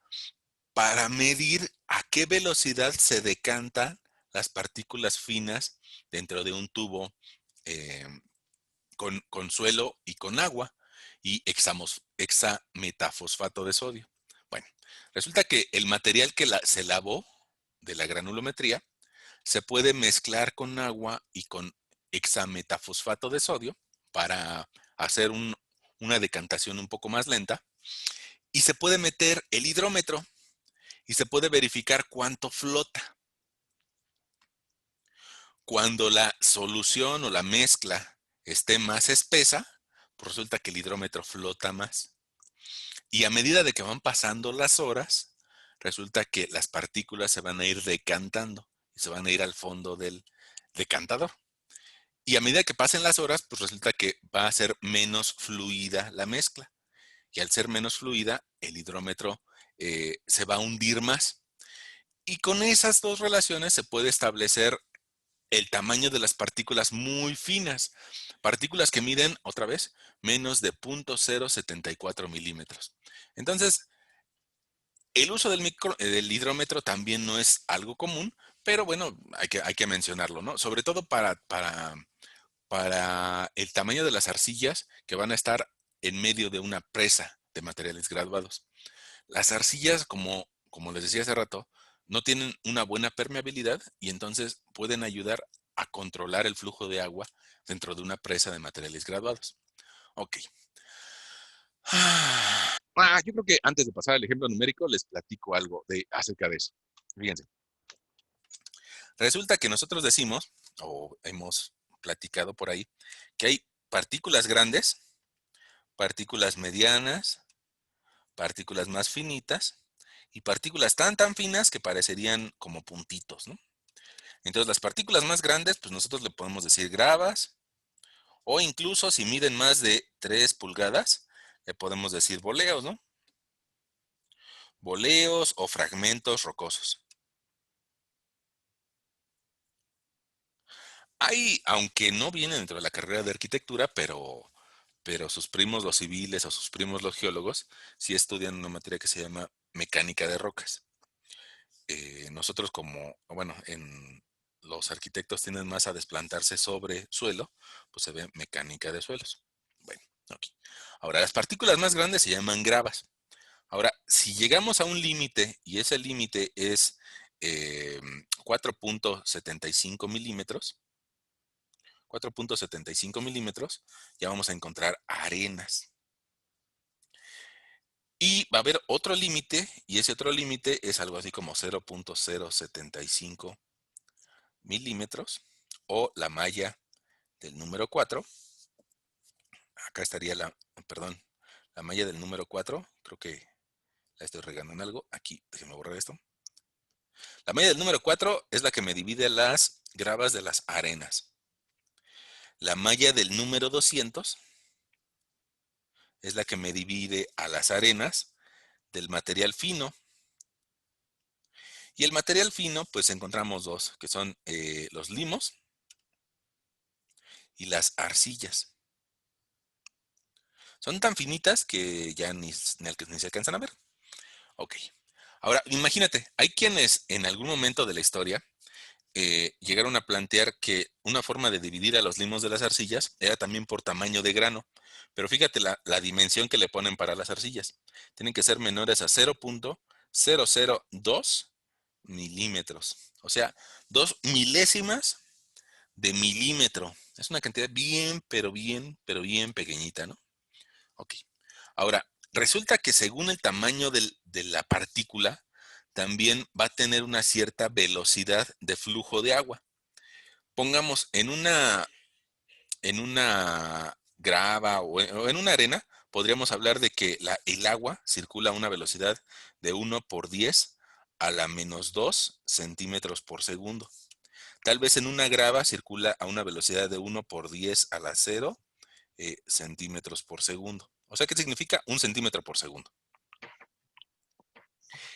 para medir a qué velocidad se decantan las partículas finas dentro de un tubo eh, con suelo y con agua y hexametafosfato de sodio. Bueno, resulta que el material que se lavó de la granulometría se puede mezclar con agua y con hexametafosfato de sodio para hacer una decantación un poco más lenta y se puede meter el hidrómetro y se puede verificar cuánto flota. Cuando la solución o la mezcla esté más espesa, pues resulta que el hidrómetro flota más. Y a medida de que van pasando las horas, resulta que las partículas se van a ir decantando y se van a ir al fondo del decantador. Y a medida que pasen las horas, pues resulta que va a ser menos fluida la mezcla. Y al ser menos fluida, el hidrómetro se va a hundir más. Y con esas dos relaciones se puede establecer el tamaño de las partículas muy finas. Partículas que miden, otra vez, menos de 0.074 milímetros. Entonces, el uso del hidrómetro también no es algo común, pero bueno, hay que mencionarlo, ¿no? Sobre todo para el tamaño de las arcillas que van a estar en medio de una presa de materiales graduados. Las arcillas, como les decía hace rato, no tienen una buena permeabilidad y entonces pueden ayudar a controlar el flujo de agua dentro de una presa de materiales graduados. Ok. Yo creo que antes de pasar al ejemplo numérico, les platico algo acerca de eso. Fíjense. Resulta que nosotros decimos, o hemos platicado por ahí, que hay partículas grandes, partículas medianas, partículas más finitas y partículas tan finas que parecerían como puntitos, ¿no? Entonces las partículas más grandes, pues nosotros le podemos decir gravas, o incluso si miden más de 3 pulgadas, le podemos decir boleos, ¿no? Boleos o fragmentos rocosos. Hay, aunque no viene dentro de la carrera de arquitectura, pero sus primos los civiles o sus primos los geólogos sí estudian una materia que se llama mecánica de rocas. Nosotros bueno, los arquitectos tienden más a desplantarse sobre suelo, pues se ve mecánica de suelos. Bueno, ok. Ahora, las partículas más grandes se llaman gravas. Ahora, si llegamos a un límite y ese límite es 4.75 milímetros, 4.75 milímetros, ya vamos a encontrar arenas. Y va a haber otro límite, y ese otro límite es algo así como 0.075 milímetros, o la malla del número 4. Acá estaría la malla del número 4. Creo que la estoy regando en algo. Aquí, déjenme borrar esto. La malla del número 4 es la que me divide las gravas de las arenas. La malla del número 200 es la que me divide a las arenas del material fino. Y el material fino, pues encontramos dos, que son los limos y las arcillas. Son tan finitas que ya ni se alcanzan a ver. Ok. Ahora, imagínate, hay quienes en algún momento de la historia llegaron a plantear que una forma de dividir a los limos de las arcillas era también por tamaño de grano. Pero fíjate la dimensión que le ponen para las arcillas. Tienen que ser menores a 0,002 milímetros. O sea, 2 milésimas de milímetro. Es una cantidad bien, pero bien pequeñita, ¿no? Ok. Ahora, resulta que según el tamaño de la partícula, también va a tener una cierta velocidad de flujo de agua. Pongamos en una grava o en una arena, podríamos hablar de que el agua circula a una velocidad de 1 por 10 a la -2 centímetros por segundo. Tal vez en una grava circula a una velocidad de 1 por 10 a la 0 centímetros por segundo. O sea, ¿qué significa? 1 centímetro por segundo.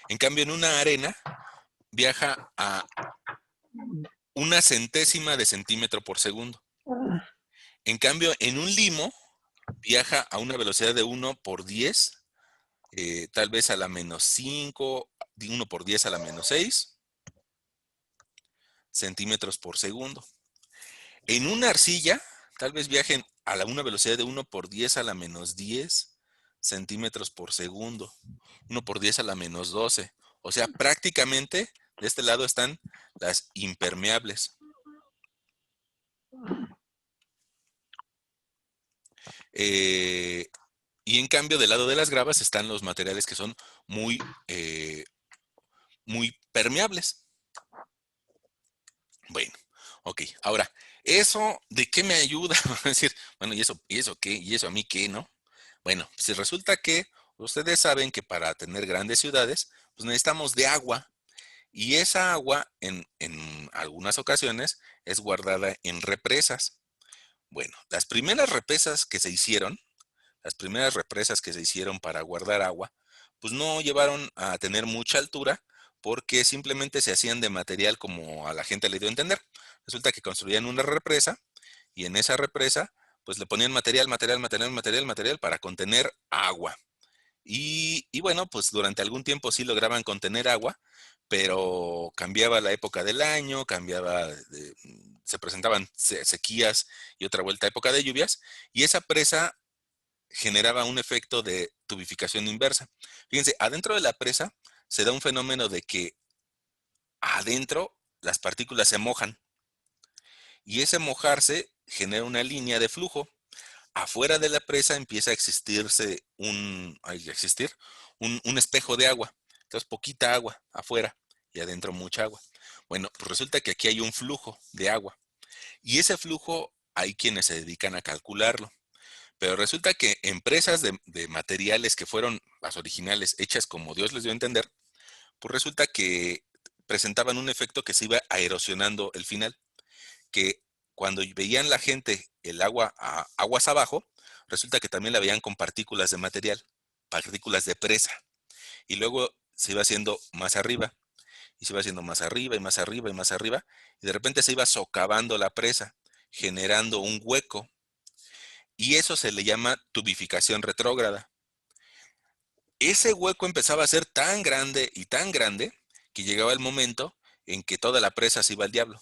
En cambio, en una arena viaja a 1 centésima de centímetro por segundo. En cambio, en un limo viaja a una velocidad de 1 por 10, tal vez a la -5, 1 por 10 a la -6 centímetros por segundo. En una arcilla, tal vez viajen a una velocidad de 1 por 10 a la -10 centímetros por segundo. 1 por 10 a la -12. O sea, prácticamente de este lado están las impermeables. Y en cambio, del lado de las gravas están los materiales que son muy, muy permeables. Bueno, ok. Ahora, ¿eso de qué me ayuda? Van a decir, bueno, ¿y eso qué? ¿Y eso a mí qué, no? Bueno, si resulta que ustedes saben que para tener grandes ciudades, pues necesitamos de agua. Y esa agua, en algunas ocasiones, es guardada en represas. Bueno, las primeras represas que se hicieron para guardar agua, pues no llevaron a tener mucha altura porque simplemente se hacían de material como a la gente le dio a entender. Resulta que construían una represa y en esa represa pues le ponían material para contener agua. Y bueno, pues durante algún tiempo sí lograban contener agua, pero cambiaba la época del año, se presentaban sequías y otra vuelta época de lluvias, y esa presa generaba un efecto de tubificación inversa. Fíjense, adentro de la presa se da un fenómeno de que adentro las partículas se mojan y ese mojarse genera una línea de flujo. Afuera de la presa empieza a existir un espejo de agua. Entonces, poquita agua afuera y adentro mucha agua. Bueno, pues resulta que aquí hay un flujo de agua y ese flujo hay quienes se dedican a calcularlo. Pero resulta que empresas de materiales que fueron las originales, hechas como Dios les dio a entender, pues resulta que presentaban un efecto que se iba erosionando el final, que cuando veían la gente el agua aguas abajo, resulta que también la veían con partículas de material, partículas de presa, y luego se iba haciendo más arriba, y se iba haciendo más arriba, y más arriba, y más arriba, y de repente se iba socavando la presa, generando un hueco, y eso se le llama tubificación retrógrada. Ese hueco empezaba a ser tan grande, que llegaba el momento en que toda la presa se iba al diablo.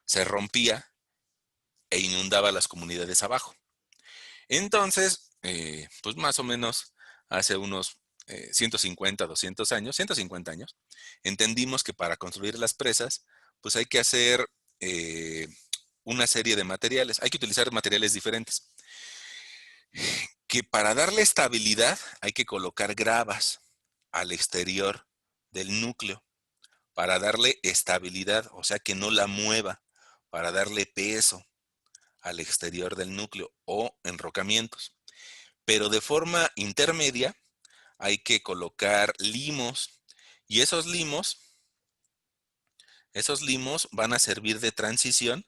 Se rompía e inundaba las comunidades abajo. Entonces, pues más o menos hace unos 150, 200 años, 150 años, entendimos que para construir las presas, pues hay que hacer eh, una serie de materiales, hay que utilizar materiales diferentes. Que para darle estabilidad hay que colocar gravas al exterior del núcleo para darle estabilidad, o sea que no la mueva, para darle peso al exterior del núcleo o enrocamientos. Pero de forma intermedia hay que colocar limos y esos limos van a servir de transición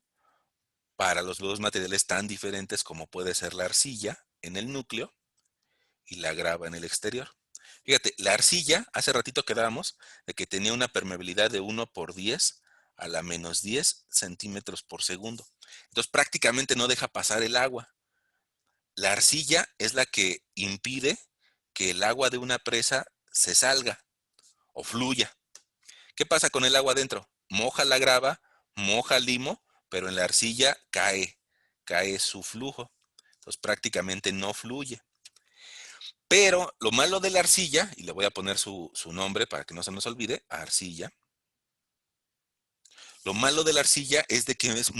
para los dos materiales tan diferentes como puede ser la arcilla en el núcleo y la grava en el exterior. Fíjate, la arcilla, hace ratito quedábamos de que tenía una permeabilidad de 1 por 10 a la -10 centímetros por segundo. Entonces prácticamente no deja pasar el agua. La arcilla es la que impide que el agua de una presa se salga o fluya. ¿Qué pasa con el agua adentro? Moja la grava, moja el limo, pero en la arcilla cae su flujo. Entonces prácticamente no fluye. Pero lo malo de la arcilla, y le voy a poner su nombre para que no se nos olvide, arcilla. Lo malo de la arcilla es de que es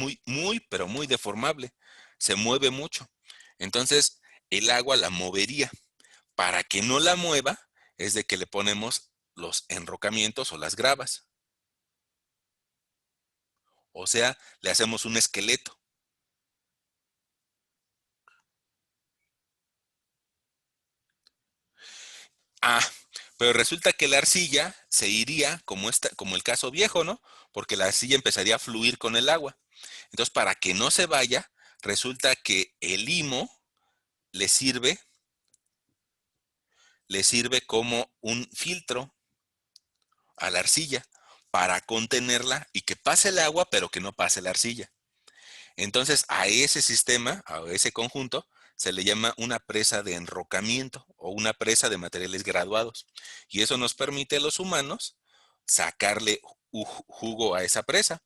pero muy deformable. Se mueve mucho. Entonces, el agua la movería. Para que no la mueva, es de que le ponemos los enrocamientos o las gravas. O sea, le hacemos un esqueleto. Ah, pero resulta que la arcilla se iría como el caso viejo, ¿no? Porque la arcilla empezaría a fluir con el agua. Entonces, para que no se vaya, resulta que el limo le sirve, le sirve como un filtro a la arcilla para contenerla y que pase el agua, pero que no pase la arcilla. Entonces, a ese sistema, a ese conjunto, se le llama una presa de enrocamiento o una presa de materiales graduados. Y eso nos permite a los humanos sacarle jugo a esa presa.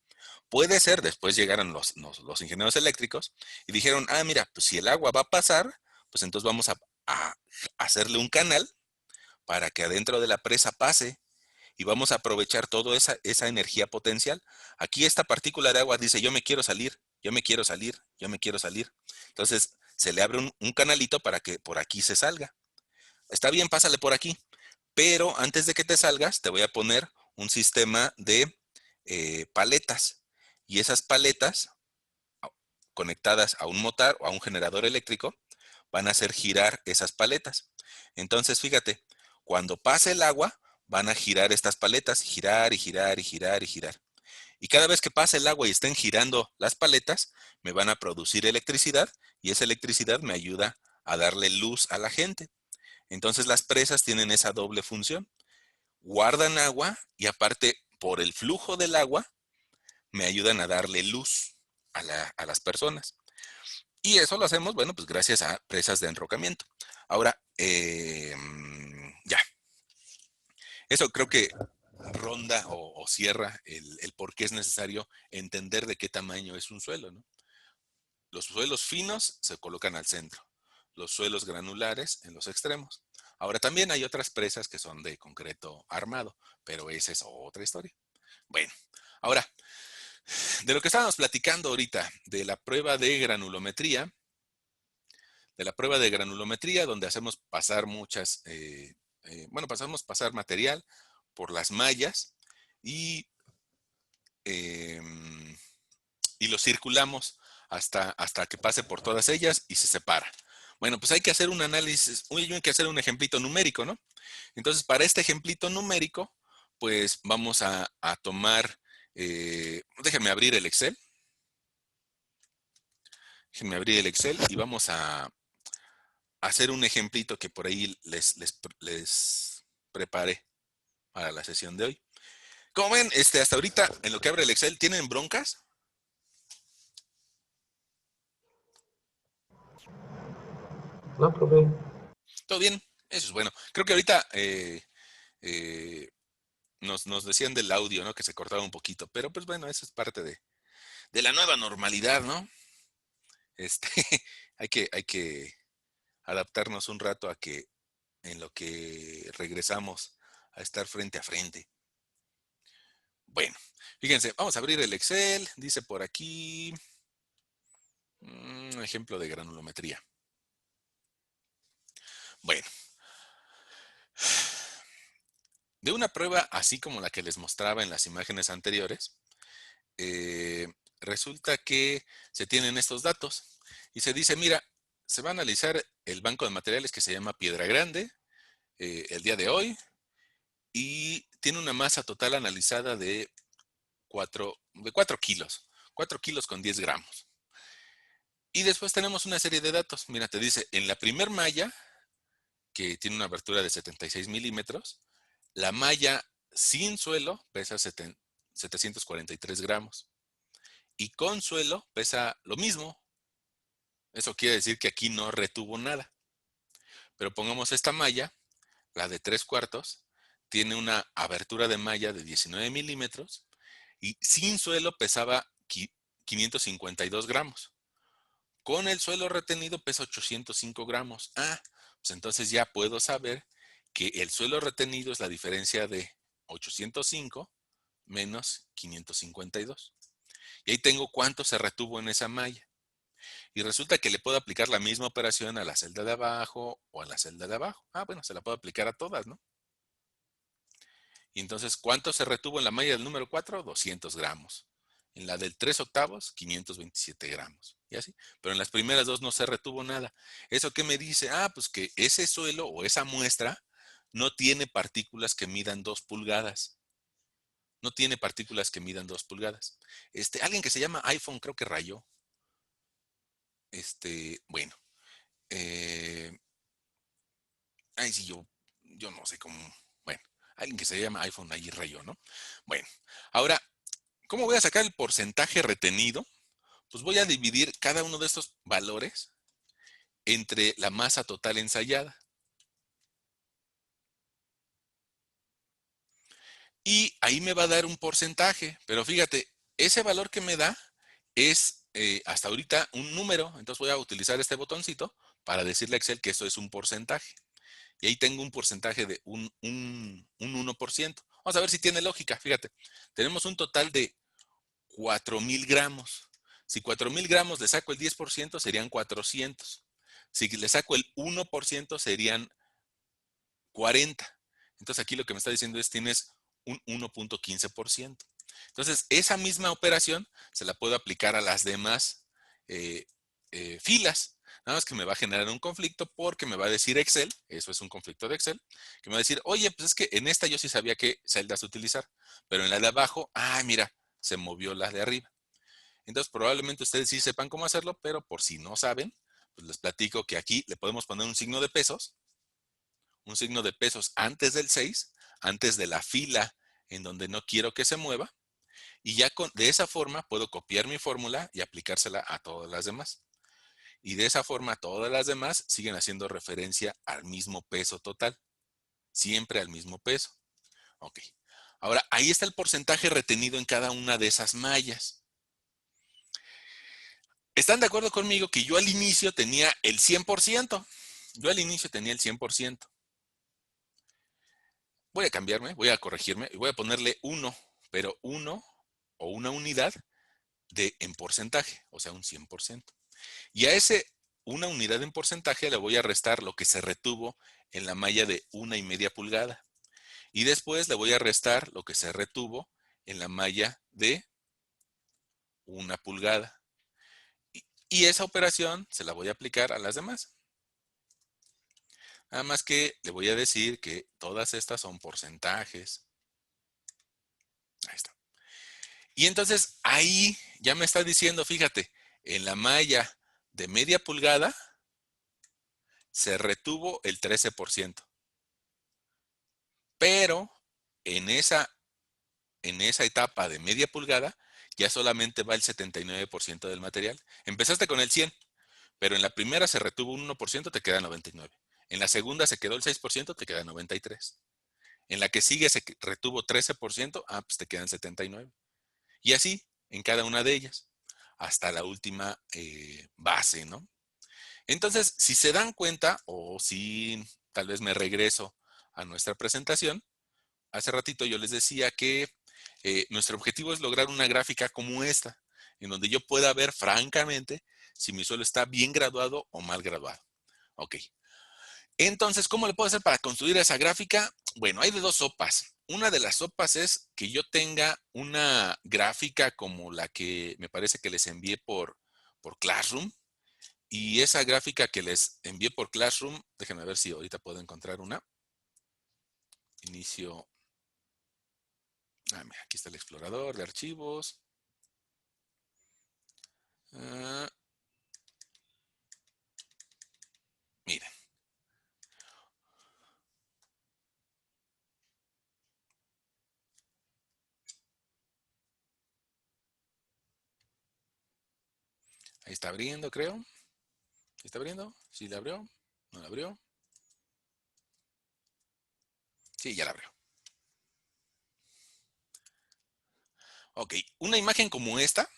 Puede ser, después llegaron los ingenieros eléctricos y dijeron, ah, mira, pues si el agua va a pasar, pues entonces vamos a hacerle un canal para que adentro de la presa pase y vamos a aprovechar toda esa energía potencial. Aquí esta partícula de agua dice, yo me quiero salir, yo me quiero salir, yo me quiero salir. Entonces se le abre un canalito para que por aquí se salga. Está bien, pásale por aquí. Pero antes de que te salgas, te voy a poner un sistema de paletas. Y esas paletas conectadas a un motor o a un generador eléctrico van a hacer girar esas paletas. Entonces, fíjate, cuando pase el agua, van a girar estas paletas, girar y girar y girar y girar. Y cada vez que pase el agua y estén girando las paletas, me van a producir electricidad y esa electricidad me ayuda a darle luz a la gente. Entonces las presas tienen esa doble función. Guardan agua y aparte, por el flujo del agua, me ayudan a darle luz a las personas. Y eso lo hacemos, bueno, pues gracias a presas de enrocamiento. Ahora, ya, eso creo que ronda o cierra el por qué es necesario entender de qué tamaño es un suelo, ¿no? Los suelos finos se colocan al centro, los suelos granulares en los extremos. Ahora también hay otras presas que son de concreto armado, pero esa es otra historia. Bueno, ahora, de lo que estábamos platicando ahorita, de la prueba de granulometría, donde hacemos pasar pasamos pasar material por las mallas y, eh, y lo circulamos hasta que pase por todas ellas y se separa. Bueno, pues hay que hacer un análisis, hay que hacer un ejemplito numérico, ¿no? Entonces, para este ejemplito numérico, pues vamos a tomar, déjenme abrir el Excel, y vamos a hacer un ejemplito que por ahí les preparé para la sesión de hoy. Como ven, hasta ahorita, en lo que abre el Excel, ¿tienen broncas? No, profe. ¿Todo bien? Eso es bueno. Creo que ahorita eh, nos decían del audio, ¿no? Que se cortaba un poquito, pero pues bueno, eso es parte de la nueva normalidad, ¿no? Este, hay que adaptarnos un rato a que en lo que regresamos a estar frente a frente. Bueno, fíjense, vamos a abrir el Excel, dice por aquí, un ejemplo de granulometría. Bueno, de una prueba así como la que les mostraba en las imágenes anteriores, eh, resulta que se tienen estos datos y se dice, mira, se va a analizar el banco de materiales que se llama Piedra Grande el día de hoy y tiene una masa total analizada de 4 kilos, 4 kilos con 10 gramos. Y después tenemos una serie de datos. Mira, te dice, en la primer malla, que tiene una abertura de 76 milímetros, la malla sin suelo pesa 743 gramos. Y con suelo pesa lo mismo. Eso quiere decir que aquí no retuvo nada. Pero pongamos esta malla, la de 3/4, tiene una abertura de malla de 19 milímetros y sin suelo pesaba 552 gramos. Con el suelo retenido pesa 805 gramos. Ah, Pues entonces ya puedo saber que el suelo retenido es la diferencia de 805 menos 552. Y ahí tengo cuánto se retuvo en esa malla. Y resulta que le puedo aplicar la misma operación a la celda de abajo o a la celda de abajo. Ah, bueno, se la puedo aplicar a todas, ¿no? Y entonces, ¿cuánto se retuvo en la malla del número 4? 200 gramos. En la del 3 octavos, 527 gramos. Y así. Pero en las primeras dos no se retuvo nada. ¿Eso qué me dice? Ah, pues que ese suelo o esa muestra no tiene partículas que midan 2 pulgadas. No tiene partículas que midan 2 pulgadas. Alguien que se llama iPhone creo que rayó. Bueno. Eh, Ay, sí, yo no sé cómo. Bueno, alguien que se llama iPhone ahí rayó, ¿no? Bueno, ahora, ¿cómo voy a sacar el porcentaje retenido? Pues voy a dividir cada uno de estos valores entre la masa total ensayada. Y ahí me va a dar un porcentaje, pero fíjate, ese valor que me da es hasta ahorita un número, entonces voy a utilizar este botoncito para decirle a Excel que eso es un porcentaje. Y ahí tengo un porcentaje de un 1%. Vamos a ver si tiene lógica, fíjate. Tenemos un total de 4,000 gramos. Si 4,000 gramos le saco el 10%, serían 400. Si le saco el 1%, serían 40. Entonces aquí lo que me está diciendo es tienes un 1,15%. Entonces esa misma operación se la puedo aplicar a las demás eh, filas. Nada más que me va a generar un conflicto porque me va a decir Excel, eso es un conflicto de Excel, que me va a decir, oye, pues es que en esta yo sí sabía qué celdas utilizar, pero en la de abajo, mira, se movió la de arriba. Entonces probablemente ustedes sí sepan cómo hacerlo, pero por si no saben, pues les platico que aquí le podemos poner un signo de pesos antes del 6, antes de la fila en donde no quiero que se mueva, y ya de esa forma puedo copiar mi fórmula y aplicársela a todas las demás. Y de esa forma todas las demás siguen haciendo referencia al mismo peso total, siempre al mismo peso. Ok. Ahora, ahí está el porcentaje retenido en cada una de esas mallas. ¿Están de acuerdo conmigo que yo al inicio tenía el 100%? Yo al inicio tenía el 100%. Voy a cambiarme, voy a corregirme y voy a ponerle 1, pero 1 o una unidad en porcentaje, o sea, un 100%. Y a una unidad en porcentaje le voy a restar lo que se retuvo en la malla de 1,5 pulgada. Y después le voy a restar lo que se retuvo en la malla de 1 pulgada. Y esa operación se la voy a aplicar a las demás. Nada más que le voy a decir que todas estas son porcentajes. Ahí está. Y entonces ahí ya me está diciendo, fíjate, en la malla de media pulgada se retuvo el 13%. Pero en esa etapa de media pulgada ya solamente va el 79% del material. Empezaste con el 100, pero en la primera se retuvo un 1%, te queda 99. En la segunda se quedó el 6%, te queda 93. En la que sigue se retuvo 13%, pues te quedan 79. Y así en cada una de ellas, hasta la última base, ¿no? Entonces, si se dan cuenta, o si tal vez me regreso a nuestra presentación, hace ratito yo les decía que nuestro objetivo es lograr una gráfica como esta, en donde yo pueda ver francamente si mi suelo está bien graduado o mal graduado. Ok. Entonces, ¿cómo le puedo hacer para construir esa gráfica? Bueno, hay de dos sopas. Una de las sopas es que yo tenga una gráfica como la que me parece que les envié por Classroom. Y esa gráfica que les envié por Classroom, déjenme ver si ahorita puedo encontrar una. Inicio. Mira, aquí está el explorador de archivos. Ah, miren. Ahí está abriendo, creo. ¿Sí está abriendo? ¿Sí la abrió? ¿No la abrió? Sí, ya la abrió. Ok, una imagen como esta.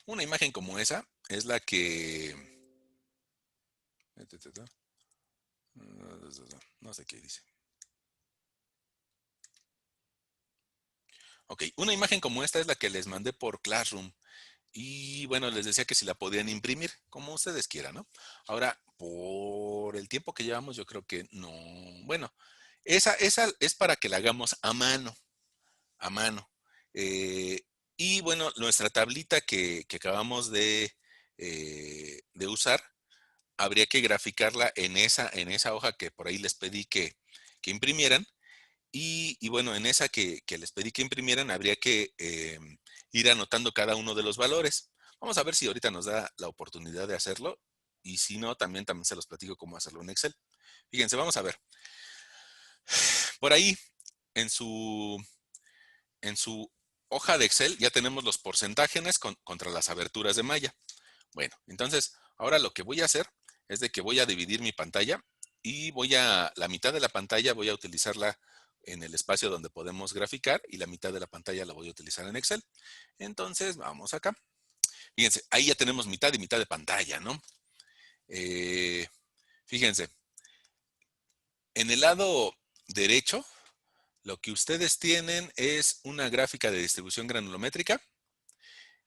Una imagen como esa es la que... No sé qué dice. Ok, una imagen como esta es la que les mandé por Classroom. Y bueno, les decía que si la podían imprimir, como ustedes quieran, ¿no? Ahora, por el tiempo que llevamos, yo creo que no. Bueno, esa es para que la hagamos a mano, a mano. Eh, y bueno, nuestra tablita que acabamos de usar, habría que graficarla en esa hoja que por ahí les pedí que imprimieran. Y bueno, en esa que les pedí que imprimieran, habría que ir anotando cada uno de los valores. Vamos a ver si ahorita nos da la oportunidad de hacerlo. Y si no, también se los platico cómo hacerlo en Excel. Fíjense, vamos a ver. Por ahí, en su, en su hoja de Excel, ya tenemos los porcentajes contra las aberturas de malla. Bueno, entonces, ahora lo que voy a hacer es de que voy a dividir mi pantalla y la mitad de la pantalla voy a utilizarla en el espacio donde podemos graficar y la mitad de la pantalla la voy a utilizar en Excel. Entonces, vamos acá. Fíjense, ahí ya tenemos mitad y mitad de pantalla, ¿no? Eh, Fíjense, en el lado derecho, lo que ustedes tienen es una gráfica de distribución granulométrica,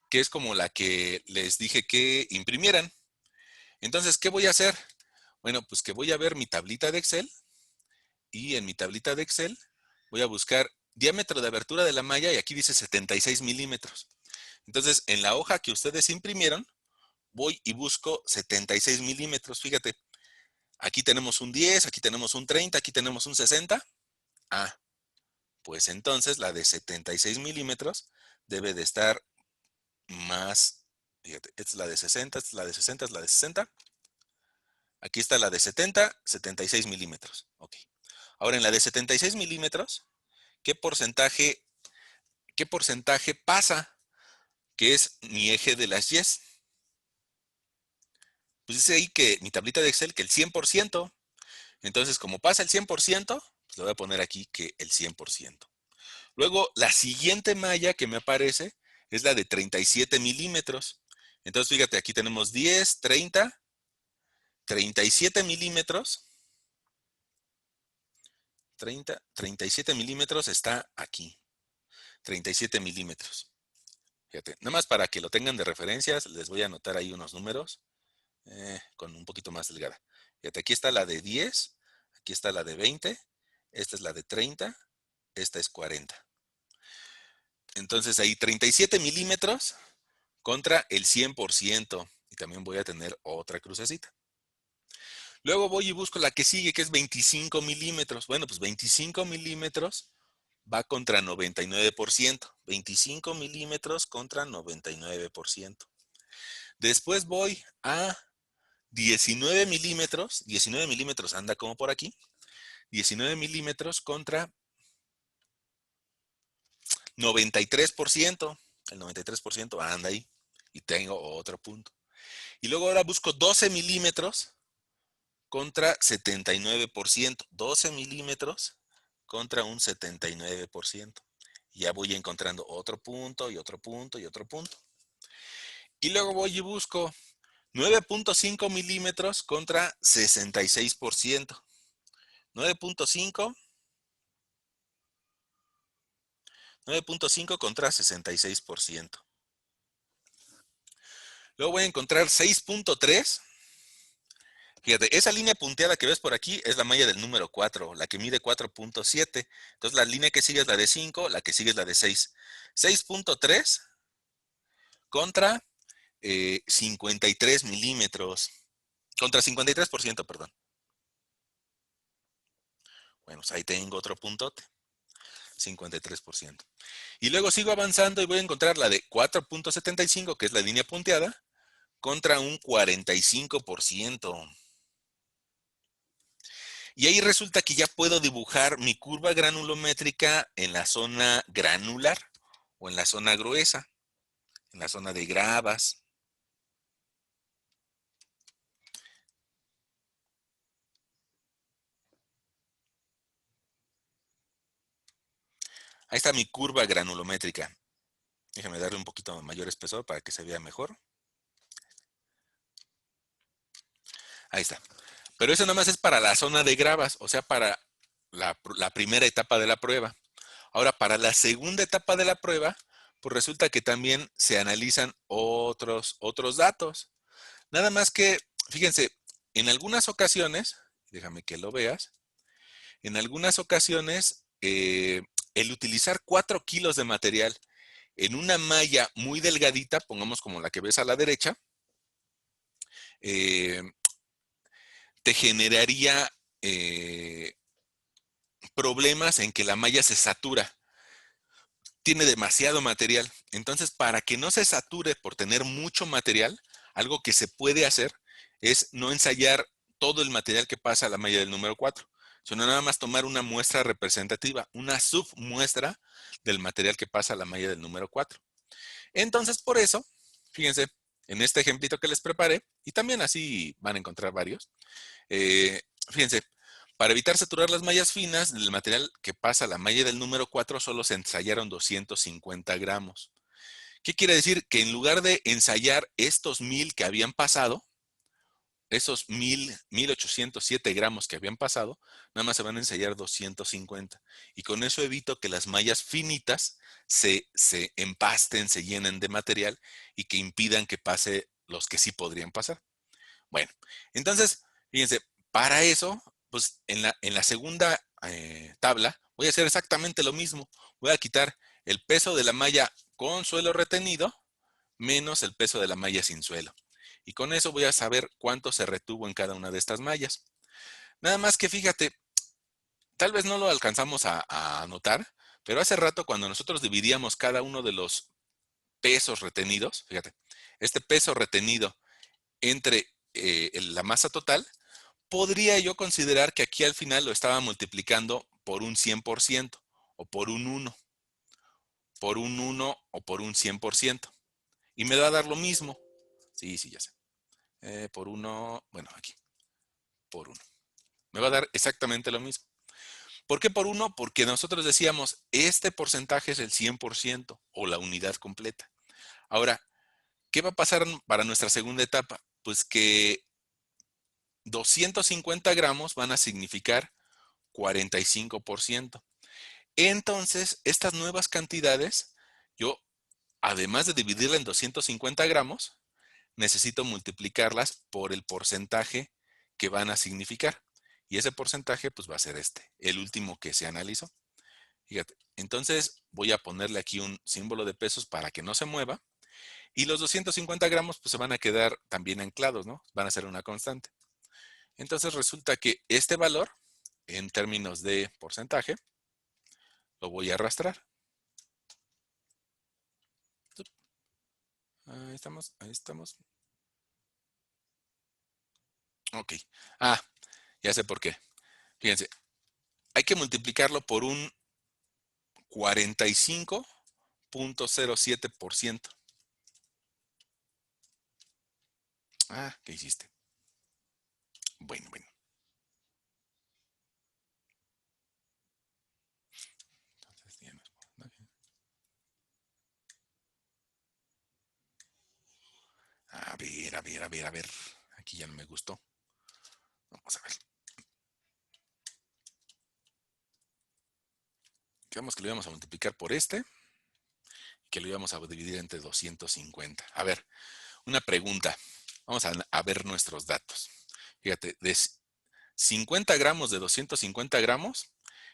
que es como la que les dije que imprimieran. Entonces, ¿qué voy a hacer? Bueno, pues que voy a ver mi tablita de Excel y en mi tablita de Excel voy a buscar diámetro de abertura de la malla y aquí dice 76 milímetros. Entonces, en la hoja que ustedes imprimieron, voy y busco 76 milímetros. Fíjate, aquí tenemos un 10, aquí tenemos un 30, aquí tenemos un 60. Ah, pues entonces la de 76 milímetros debe de estar más, fíjate, esta es la de 60, esta es la de 60, es la de 60. Aquí está la de 70, 76 milímetros. Ok. Ahora en la de 76 milímetros, ¿qué porcentaje, qué porcentaje pasa? Que es mi eje de las Y's. Pues dice ahí que mi tablita de Excel que el 100%. Entonces, como pasa el 100%, pues le voy a poner aquí que el 100%. Luego, la siguiente malla que me aparece es la de 37 milímetros. Entonces, fíjate, aquí tenemos 10, 30, 37 milímetros. 37 milímetros está aquí. 37 milímetros. Fíjate, nada más para que lo tengan de referencias, les voy a anotar ahí unos números con un poquito más delgada. Fíjate, aquí está la de 10, aquí está la de 20, esta es la de 30, esta es 40. Entonces ahí 37 milímetros contra el 100%. Y también voy a tener otra crucecita. Luego voy y busco la que sigue, que es 25 milímetros. Bueno, pues 25 milímetros va contra 99%. 25 milímetros contra 99%. Después voy a 19 milímetros. 19 milímetros anda como por aquí. 19 milímetros contra 93%. El 93% anda ahí. Y tengo otro punto. Y luego ahora busco 12 milímetros contra 79%. 12 milímetros contra un 79%. Ya voy encontrando otro punto y otro punto y otro punto. Y luego voy y busco 9.5 milímetros contra 66%. 9.5 9.5 contra 66%. Luego voy a encontrar 6.3. Fíjate, esa línea punteada que ves por aquí es la malla del número 4, la que mide 4.7. Entonces la línea que sigue es la de 5, la que sigue es la de 6. 6.3 contra 53 milímetros. Contra 53%, perdón. Bueno, pues ahí tengo otro puntote. 53%. Y luego sigo avanzando y voy a encontrar la de 4.75, que es la línea punteada, contra un 45%. Y ahí resulta que ya puedo dibujar mi curva granulométrica en la zona granular o en la zona gruesa, en la zona de gravas. Ahí está mi curva granulométrica. Déjame darle un poquito mayor espesor para que se vea mejor. Ahí está. Pero eso nada más es para la zona de gravas, o sea, para la primera etapa de la prueba. Ahora, para la segunda etapa de la prueba, pues resulta que también se analizan otros datos. Nada más que, fíjense, en algunas ocasiones, déjame que lo veas, en algunas ocasiones, el utilizar 4 kilos de material en una malla muy delgadita, pongamos como la que ves a la derecha, eh, te generaría problemas en que la malla se satura. Tiene demasiado material. Entonces, para que no se sature por tener mucho material, algo que se puede hacer es no ensayar todo el material que pasa a la malla del número 4, sino nada más tomar una muestra representativa, una submuestra del material que pasa a la malla del número 4. Entonces, por eso, fíjense, en este ejemplito que les preparé, y también así van a encontrar varios, fíjense, para evitar saturar las mallas finas, del material que pasa a la malla del número 4 solo se ensayaron 250 gramos. ¿Qué quiere decir? Que en lugar de ensayar estos 1000 que habían pasado, esos 1807 gramos que habían pasado, nada más se van a ensayar 250. Y con eso evito que las mallas finitas se empasten, se llenen de material y que impidan que pase los que sí podrían pasar. Bueno, entonces, fíjense, para eso, pues en la segunda tabla voy a hacer exactamente lo mismo. Voy a quitar el peso de la malla con suelo retenido menos el peso de la malla sin suelo. Y con eso voy a saber cuánto se retuvo en cada una de estas mallas. Nada más que fíjate, tal vez no lo alcanzamos a notar, pero hace rato cuando nosotros dividíamos cada uno de los pesos retenidos, fíjate, este peso retenido entre la masa total, podría yo considerar que aquí al final lo estaba multiplicando por un 100% o por un 1, por un 1 o por un 100%. Y me va a dar lo mismo. Sí, sí, ya sé. Por 1, bueno, aquí, por 1. Me va a dar exactamente lo mismo. ¿Por qué por 1? Porque nosotros decíamos, este porcentaje es el 100% o la unidad completa. Ahora, ¿qué va a pasar para nuestra segunda etapa? Pues que 250 gramos van a significar 45%. Entonces, estas nuevas cantidades, yo, además de dividirla en 250 gramos, necesito multiplicarlas por el porcentaje que van a significar. Y ese porcentaje, pues va a ser este, el último que se analizó. Fíjate, entonces voy a ponerle aquí un símbolo de pesos para que no se mueva. Y los 250 gramos, pues se van a quedar también anclados, ¿no? Van a ser una constante. Entonces resulta que este valor, en términos de porcentaje, lo voy a arrastrar. Ahí estamos, ahí estamos. Ok. Ah, ya sé por qué. Fíjense, hay que multiplicarlo por un 45.07%. Ah, ¿qué hiciste? Bueno, bueno. Entonces, ya no es porcentaje. A ver, a ver, a ver, a ver. Aquí ya no me gustó. Vamos a ver. Quedamos que lo íbamos a multiplicar por este y que lo íbamos a dividir entre 250. A ver, una pregunta. Vamos a ver nuestros datos. Fíjate, de 50 gramos de 250 gramos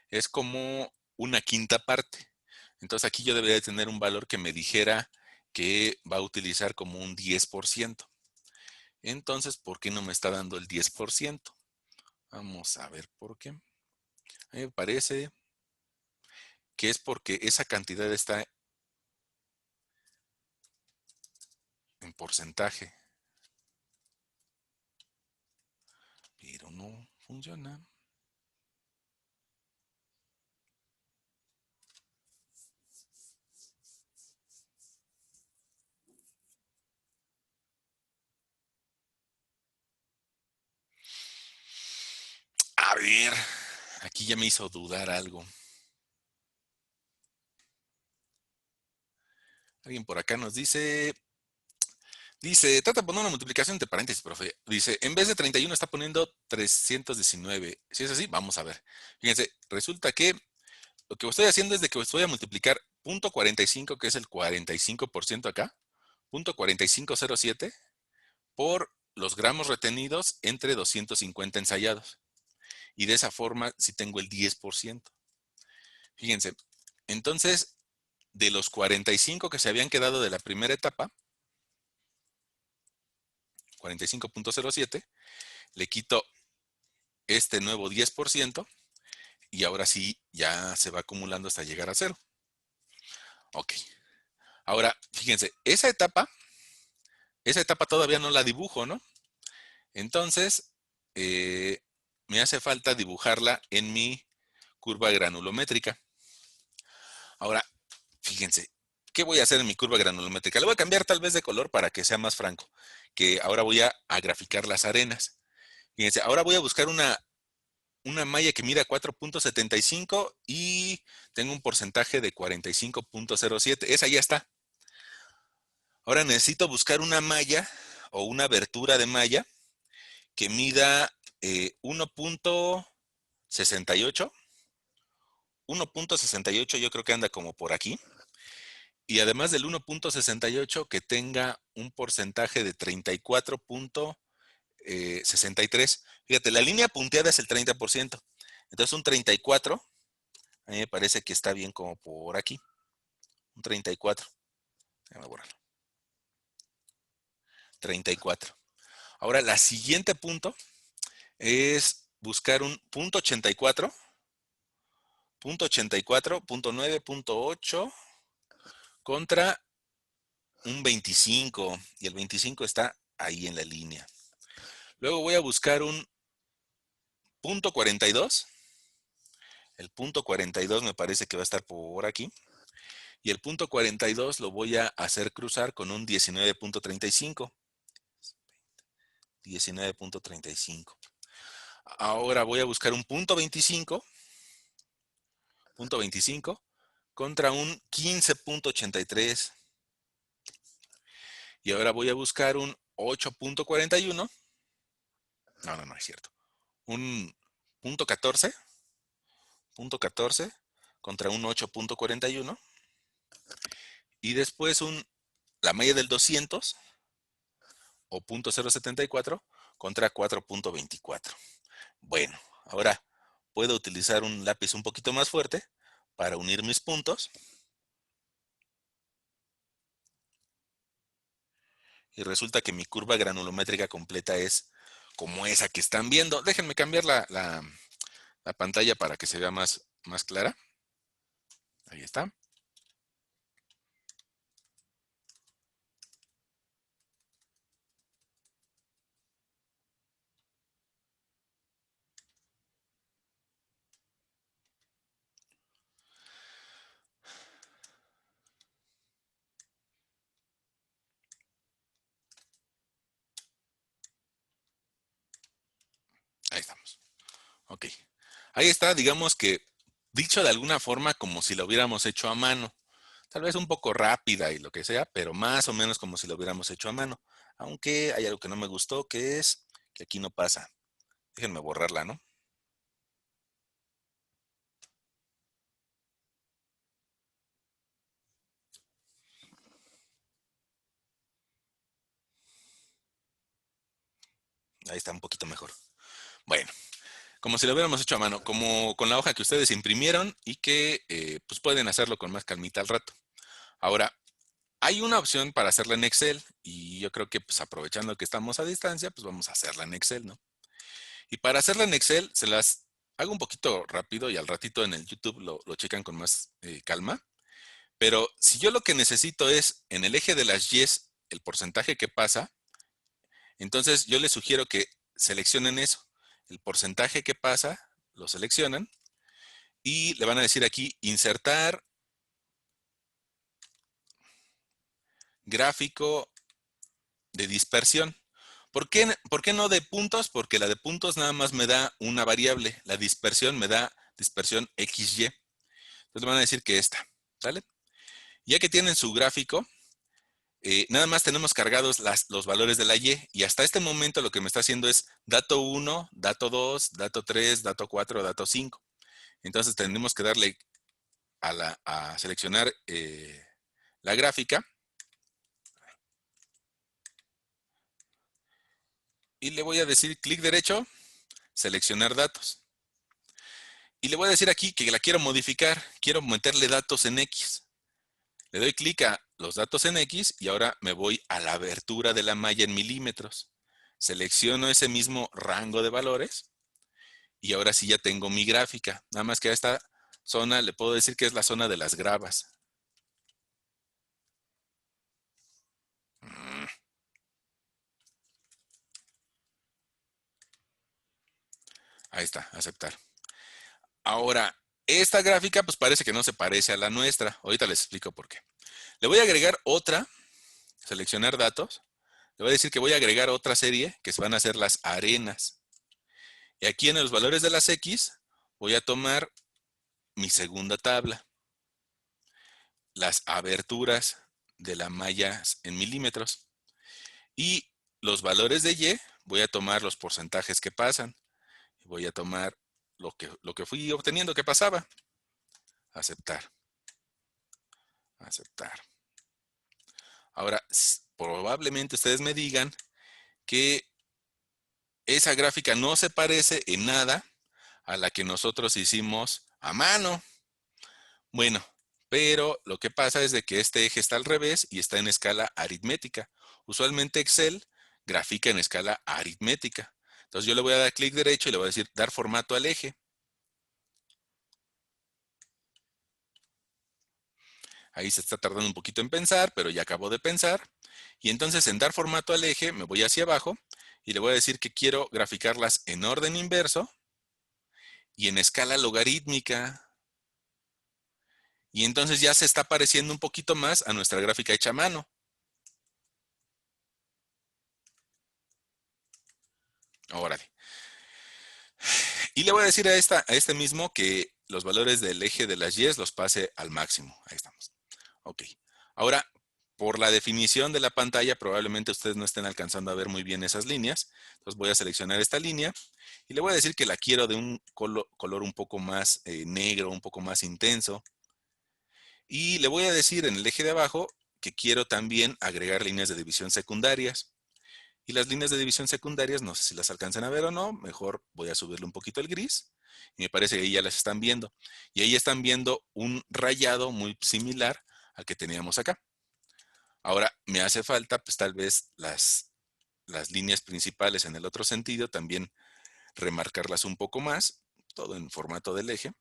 es como una quinta parte. Entonces aquí yo debería tener un valor que me dijera que va a utilizar como un 10%. Entonces, ¿por qué no me está dando el 10%? Vamos a ver por qué. A mí me parece que es porque esa cantidad está en porcentaje. Pero no funciona. A ver, aquí ya me hizo dudar algo. Alguien por acá nos dice, Dice, trata de poner una multiplicación entre paréntesis, profe. Dice, en vez de 31 está poniendo 319. Si es así, vamos a ver. Fíjense, resulta que lo que estoy haciendo es de que voy a multiplicar punto 45, que es el 45% acá, punto 4507, por los gramos retenidos entre 250 ensayados. Y de esa forma sí tengo el 10%. Fíjense, entonces, de los 45 que se habían quedado de la primera etapa, 45.07, le quito este nuevo 10% y ahora sí ya se va acumulando hasta llegar a cero. Ok. Ahora, fíjense, esa etapa todavía no la dibujo, ¿no? Entonces, eh, me hace falta dibujarla en mi curva granulométrica. Ahora, fíjense, ¿qué voy a hacer en mi curva granulométrica? Le voy a cambiar tal vez de color para que sea más franco, que ahora voy a graficar las arenas. Fíjense, ahora voy a buscar una malla que mida 4.75 y tengo un porcentaje de 45.07. Esa ya está. Ahora necesito buscar una malla o una abertura de malla que mida 1.68. 1.68 yo creo que anda como por aquí. Y además del 1.68 que tenga un porcentaje de 34.63. Fíjate, la línea punteada es el 30%. Entonces un 34, a mí me parece que está bien como por aquí. Un 34. Déjame borrarlo. 34. Ahora, la siguiente punto es buscar un punto 84, punto 84, punto 9, punto 8 contra un 25 y el 25 está ahí en la línea. Luego voy a buscar un punto 42. El punto 42 me parece que va a estar por aquí. Y el punto 42 lo voy a hacer cruzar con un 19.35. 19.35. Ahora voy a buscar un punto 25 contra un 15.83. Y ahora voy a buscar un 8.41. No es cierto. Un punto 14 contra un 8.41. Y después la malla del 200 o punto 0.74 contra 4.24. Bueno, ahora puedo utilizar un lápiz un poquito más fuerte para unir mis puntos. Y resulta que mi curva granulométrica completa es como esa que están viendo. Déjenme cambiar la pantalla para que se vea más clara. Ahí está. Ahí estamos. Ok. Ahí está, digamos que dicho de alguna forma como si lo hubiéramos hecho a mano. Tal vez un poco rápida y lo que sea, pero más o menos como si lo hubiéramos hecho a mano. Aunque hay algo que no me gustó, que es que aquí no pasa. Déjenme borrarla, ¿no? Ahí está un poquito mejor. Bueno, como si lo hubiéramos hecho a mano, como con la hoja que ustedes imprimieron y que pues pueden hacerlo con más calmita al rato. Ahora, hay una opción para hacerla en Excel y yo creo que pues aprovechando que estamos a distancia, pues vamos a hacerla en Excel, ¿no? Y para hacerla en Excel se las hago un poquito rápido y al ratito en el YouTube lo checan con más calma. Pero si yo lo que necesito es en el eje de las Y's el porcentaje que pasa, entonces yo les sugiero que seleccionen eso. El porcentaje que pasa, lo seleccionan y le van a decir aquí insertar gráfico de dispersión. Por qué no de puntos? Porque la de puntos nada más me da una variable. La dispersión me da dispersión XY. Entonces le van a decir que esta. ¿Sale? Ya que tienen su gráfico, nada más tenemos cargados los valores de la Y hasta este momento lo que me está haciendo es dato 1, dato 2, dato 3, dato 4, dato 5. Entonces tenemos que darle a seleccionar la gráfica y le voy a decir clic derecho, seleccionar datos. Y le voy a decir aquí que la quiero modificar, quiero meterle datos en X. Le doy clic a los datos en X y ahora me voy a la abertura de la malla en milímetros. Selecciono ese mismo rango de valores y ahora sí ya tengo mi gráfica. Nada más que a esta zona le puedo decir que es la zona de las gravas. Ahí está, aceptar. Ahora, esta gráfica pues parece que no se parece a la nuestra. Ahorita les explico por qué. Le voy a agregar otra, seleccionar datos. Le voy a decir que voy a agregar otra serie que van a ser las arenas. Y aquí en los valores de las X voy a tomar mi segunda tabla. Las aberturas de la malla en milímetros. Y los valores de Y voy a tomar los porcentajes que pasan. Voy a tomar lo que fui obteniendo que pasaba. Aceptar. Aceptar. Ahora, probablemente ustedes me digan que esa gráfica no se parece en nada a la que nosotros hicimos a mano. Bueno, pero lo que pasa es de que este eje está al revés y está en escala aritmética. Usualmente Excel grafica en escala aritmética. Entonces yo le voy a dar clic derecho y le voy a decir dar formato al eje. Ahí se está tardando un poquito en pensar, pero ya acabó de pensar. Y entonces en dar formato al eje me voy hacia abajo y le voy a decir que quiero graficarlas en orden inverso y en escala logarítmica. Y entonces ya se está pareciendo un poquito más a nuestra gráfica hecha a mano. Órale. Y le voy a decir a este mismo que los valores del eje de las Y's los pase al máximo. Ahí estamos. Ok. Ahora, por la definición de la pantalla, probablemente ustedes no estén alcanzando a ver muy bien esas líneas. Entonces voy a seleccionar esta línea y le voy a decir que la quiero de un color un poco más negro, un poco más intenso. Y le voy a decir en el eje de abajo que quiero también agregar líneas de división secundarias. Y las líneas de división secundarias, no sé si las alcanzan a ver o no, mejor voy a subirle un poquito el gris. Y me parece que ahí ya las están viendo. Y ahí están viendo un rayado muy similar al que teníamos acá. Ahora me hace falta, pues tal vez las líneas principales en el otro sentido, también remarcarlas un poco más, todo en formato del eje.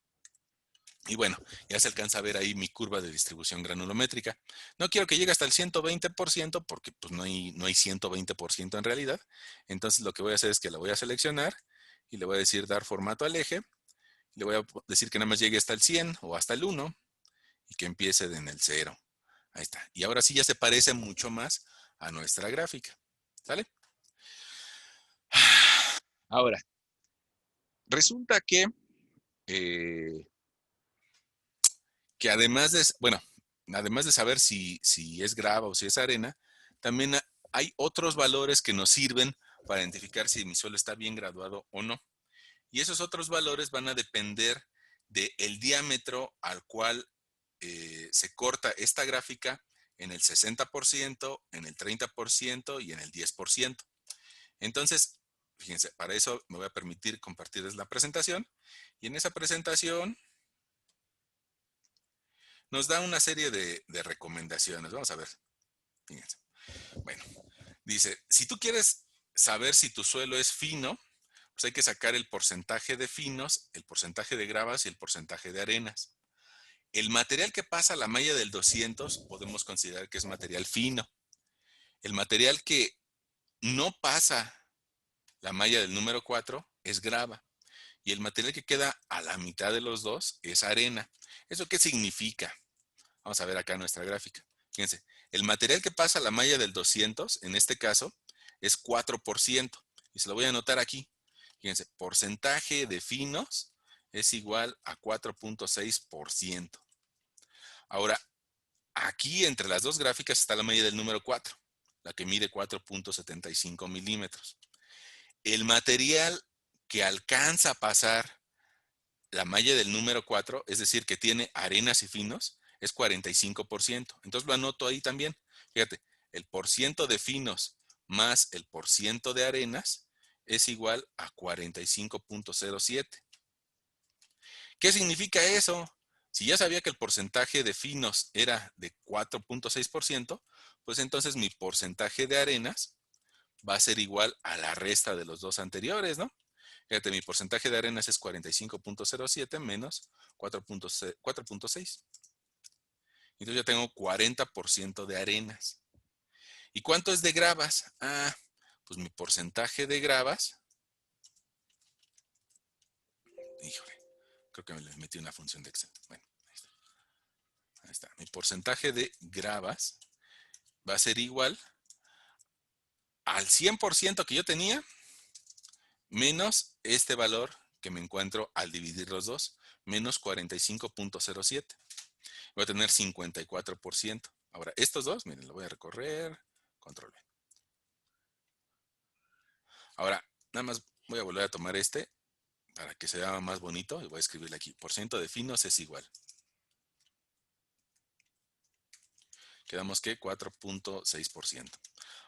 Y bueno, ya se alcanza a ver ahí mi curva de distribución granulométrica. No quiero que llegue hasta el 120% porque pues no hay 120% en realidad. Entonces lo que voy a hacer es que la voy a seleccionar y le voy a decir dar formato al eje. Le voy a decir que nada más llegue hasta el 100 o hasta el 1 y que empiece en el 0. Ahí está. Y ahora sí ya se parece mucho más a nuestra gráfica. ¿Sale? Ahora, resulta eh, que además de saber si es grava o si es arena, también hay otros valores que nos sirven para identificar si mi suelo está bien graduado o no. Y esos otros valores van a depender del diámetro al cual se corta esta gráfica en el 60%, en el 30% y en el 10%. Entonces, fíjense, para eso me voy a permitir compartirles la presentación. Y en esa presentación nos da una serie de recomendaciones. Vamos a ver. Fíjense. Bueno, dice, si tú quieres saber si tu suelo es fino, pues hay que sacar el porcentaje de finos, el porcentaje de gravas y el porcentaje de arenas. El material que pasa a la malla del 200 podemos considerar que es material fino. El material que no pasa la malla del número 4 es grava. Y el material que queda a la mitad de los dos es arena. ¿Eso qué significa? Vamos a ver acá nuestra gráfica. Fíjense, el material que pasa a la malla del 200, en este caso, es 4%. Y se lo voy a anotar aquí. Fíjense, porcentaje de finos es igual a 4.6%. Ahora, aquí entre las dos gráficas está la malla del número 4, la que mide 4.75 milímetros. El material que alcanza a pasar la malla del número 4, es decir, que tiene arenas y finos, es 45%. Entonces lo anoto ahí también. Fíjate, el porciento de finos más el porciento de arenas es igual a 45.07. ¿Qué significa eso? Si ya sabía que el porcentaje de finos era de 4.6%, pues entonces mi porcentaje de arenas va a ser igual a la resta de los dos anteriores, ¿no? Fíjate, mi porcentaje de arenas es 45.07 menos 4.6. Entonces ya tengo 40% de arenas. ¿Y cuánto es de gravas? Ah, pues mi porcentaje de gravas, híjole, creo que me le metí una función de Excel. Bueno, ahí está. Mi porcentaje de gravas va a ser igual al 100% que yo tenía menos este valor que me encuentro al dividir los dos, menos 45.07. Voy a tener 54%. Ahora, estos dos, miren, lo voy a recorrer, control V. Ahora, nada más voy a volver a tomar este para que se vea más bonito y voy a escribirle aquí. Porciento de finos es igual. Quedamos que 4.6%.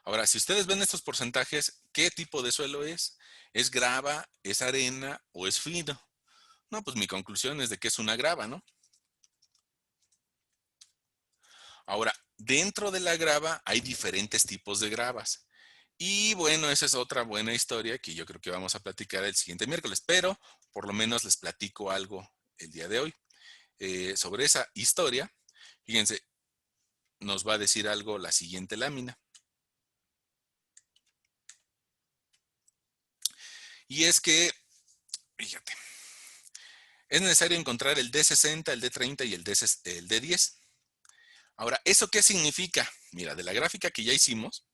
Ahora, si ustedes ven estos porcentajes, ¿qué tipo de suelo es? ¿Es grava, es arena o es fino? No, pues mi conclusión es de que es una grava, ¿no? Ahora, dentro de la grava hay diferentes tipos de gravas. Y bueno, esa es otra buena historia que yo creo que vamos a platicar el siguiente miércoles, pero por lo menos les platico algo el día de hoy. Sobre esa historia, fíjense, nos va a decir algo la siguiente lámina. Y es que, fíjate, es necesario encontrar el D60, el D30 y el D10. Ahora, ¿eso qué significa? Mira, de la gráfica que ya hicimos,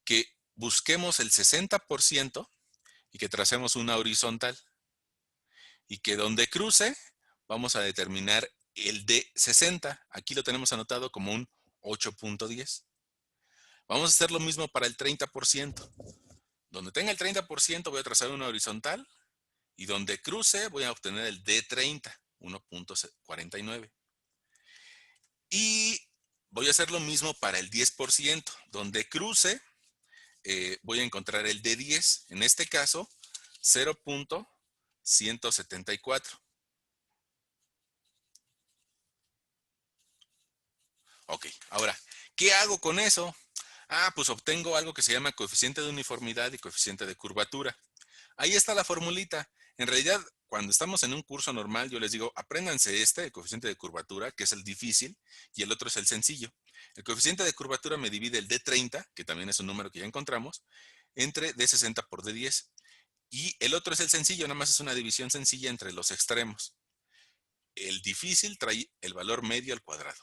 que busquemos el 60% y que tracemos una horizontal. Y que donde cruce, vamos a determinar el D60. Aquí lo tenemos anotado como un 8.10. Vamos a hacer lo mismo para el 30%. Donde tenga el 30% voy a trazar una horizontal y donde cruce voy a obtener el D30, 1.49. Y voy a hacer lo mismo para el 10%. Donde cruce voy a encontrar el D10, en este caso 0.174. Ok, ahora, ¿qué hago con eso? Ah, pues obtengo algo que se llama coeficiente de uniformidad y coeficiente de curvatura. Ahí está la formulita. En realidad, cuando estamos en un curso normal, yo les digo, apréndanse el coeficiente de curvatura, que es el difícil, y el otro es el sencillo. El coeficiente de curvatura me divide el D30, que también es un número que ya encontramos, entre D60 por D10. Y el otro es el sencillo, nada más es una división sencilla entre los extremos. El difícil trae el valor medio al cuadrado.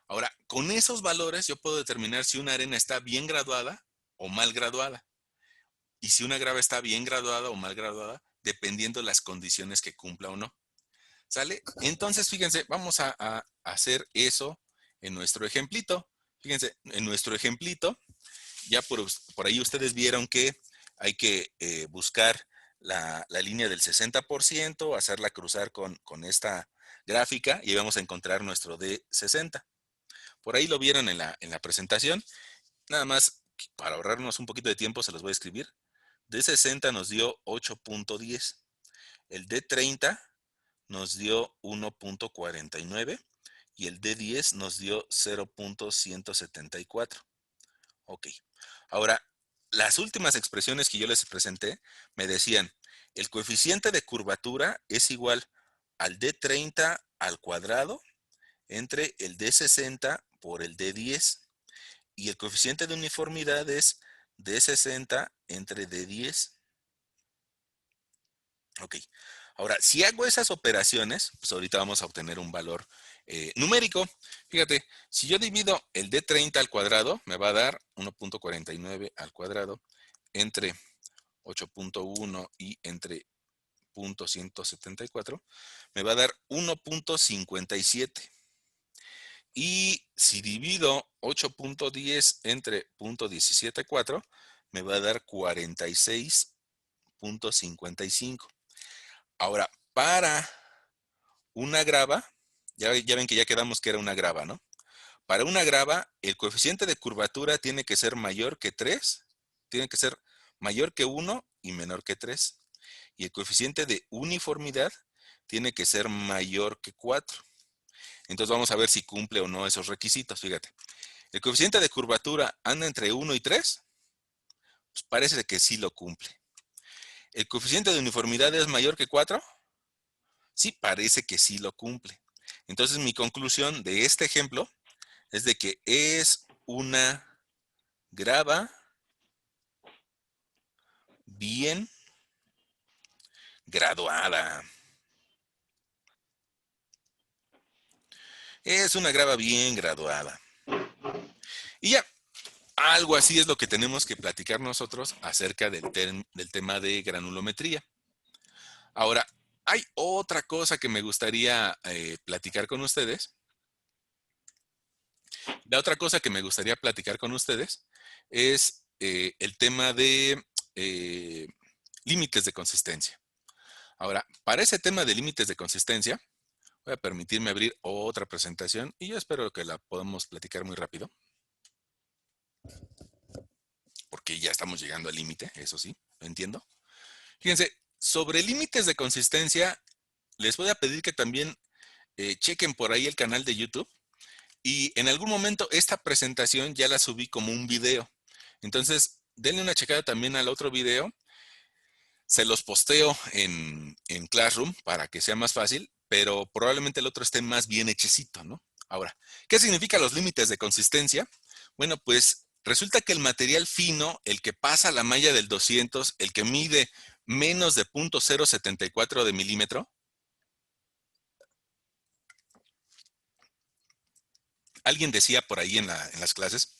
Ahora, con esos valores yo puedo determinar si una arena está bien graduada o mal graduada. Y si una grava está bien graduada o mal graduada, dependiendo de las condiciones que cumpla o no. ¿Sale? Entonces, fíjense, vamos a hacer eso en nuestro ejemplito. Fíjense, en nuestro ejemplito, ya por ahí ustedes vieron que hay que buscar la línea del 60%, hacerla cruzar con esta gráfica y vamos a encontrar nuestro D60. Por ahí lo vieron en la presentación. Nada más, para ahorrarnos un poquito de tiempo, se los voy a escribir. D60 nos dio 8.10. El D30 nos dio 1.49 y el D10 nos dio 0.174. Ok. Ahora, las últimas expresiones que yo les presenté me decían, el coeficiente de curvatura es igual al D30 al cuadrado entre el D60 por el D10. Y el coeficiente de uniformidad es D60 entre D10. Ok. Ahora, si hago esas operaciones, pues ahorita vamos a obtener un valor numérico. Fíjate, si yo divido el D30 al cuadrado, me va a dar 1.49 al cuadrado entre 8.1 y entre 0.174, me va a dar 1.57. Y si divido 8.10 entre 0.174, me va a dar 46.55. Ahora, para una grava, ya ven que ya quedamos que era una grava, ¿no? Para una grava, el coeficiente de curvatura tiene que ser mayor que 3, tiene que ser mayor que 1 y menor que 3. Y el coeficiente de uniformidad tiene que ser mayor que 4. Entonces vamos a ver si cumple o no esos requisitos, fíjate. El coeficiente de curvatura anda entre 1 y 3, pues parece que sí lo cumple. El coeficiente de uniformidad es mayor que 4, sí parece que sí lo cumple. Entonces mi conclusión de este ejemplo es de que es una grava bien graduada. Es una grava bien graduada. Y ya, algo así es lo que tenemos que platicar nosotros acerca del tema de granulometría. Ahora, hay otra cosa que me gustaría platicar con ustedes. La otra cosa que me gustaría platicar con ustedes es el tema de eh, límites de consistencia. Ahora, para ese tema de límites de consistencia, voy a permitirme abrir otra presentación y yo espero que la podamos platicar muy rápido, porque ya estamos llegando al límite, eso sí, lo entiendo. Fíjense, sobre límites de consistencia, les voy a pedir que también chequen por ahí el canal de YouTube y en algún momento esta presentación ya la subí como un video. Entonces, denle una checada también al otro video. Se los posteo en Classroom para que sea más fácil, pero probablemente el otro esté más bien hechecito, ¿no? Ahora, ¿qué significan los límites de consistencia? Bueno, pues resulta que el material fino, el que pasa la malla del 200, el que mide menos de 0.074 de milímetro, alguien decía por ahí en las clases,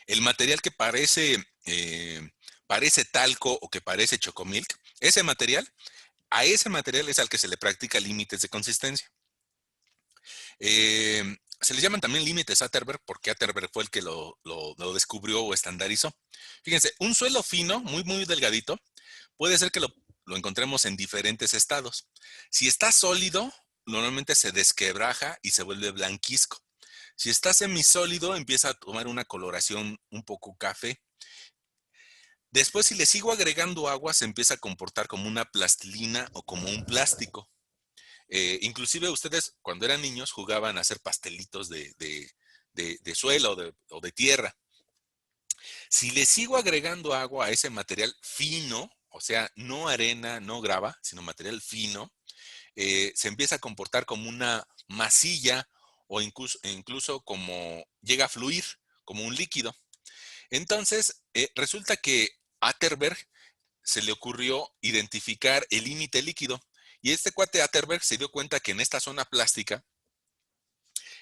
el material que parece talco o que parece chocomilk, ese material, a ese material es al que se le practica límites de consistencia. Se les llaman también límites Atterberg porque Atterberg fue el que lo descubrió o estandarizó. Fíjense, un suelo fino, muy delgadito, puede ser que lo encontremos en diferentes estados. Si está sólido, normalmente se desquebraja y se vuelve blanquizco. Si está semisólido, empieza a tomar una coloración un poco café. Después, si le sigo agregando agua, se empieza a comportar como una plastilina o como un plástico. Inclusive ustedes cuando eran niños jugaban a hacer pastelitos de suelo o de tierra. Si le sigo agregando agua a ese material fino, o sea, no arena, no grava, sino material fino, se empieza a comportar como una masilla o incluso como llega a fluir, como un líquido. Entonces, resulta que Atterberg se le ocurrió identificar el límite líquido. Y este cuate Atterberg se dio cuenta que en esta zona plástica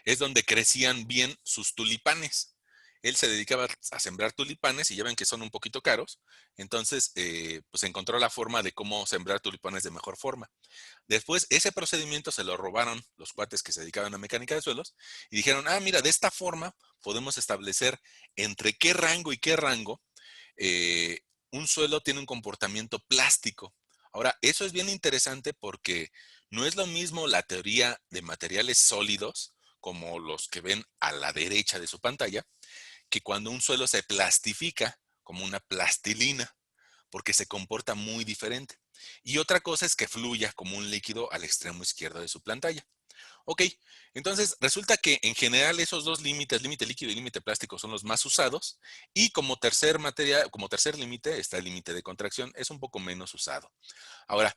es donde crecían bien sus tulipanes. Él se dedicaba a sembrar tulipanes y ya ven que son un poquito caros. Entonces, pues encontró la forma de cómo sembrar tulipanes de mejor forma. Después, ese procedimiento se lo robaron los cuates que se dedicaban a mecánica de suelos y dijeron, ah, mira, de esta forma podemos establecer entre qué rango y qué rango eh, un suelo tiene un comportamiento plástico. Ahora, eso es bien interesante porque no es lo mismo la teoría de materiales sólidos, como los que ven a la derecha de su pantalla, que cuando un suelo se plastifica como una plastilina, porque se comporta muy diferente. Y otra cosa es que fluya como un líquido al extremo izquierdo de su pantalla. Ok, entonces resulta que en general esos dos límites, límite líquido y límite plástico, son los más usados. Y como tercer material, como tercer límite está el límite de contracción, es un poco menos usado. Ahora,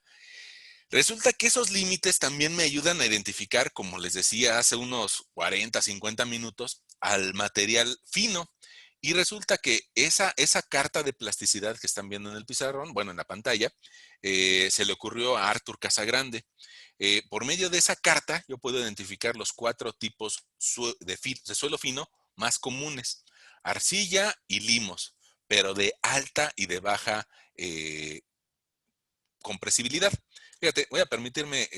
resulta que esos límites también me ayudan a identificar, como les decía hace unos 40, 50 minutos, al material fino. Y resulta que esa carta de plasticidad que están viendo en el pizarrón, bueno, en la pantalla, se le ocurrió a Arthur Casagrande. Por medio de esa carta, yo puedo identificar los 4 tipos de suelo fino más comunes. Arcilla y limos, pero de alta y de baja compresibilidad. Fíjate, voy a permitirme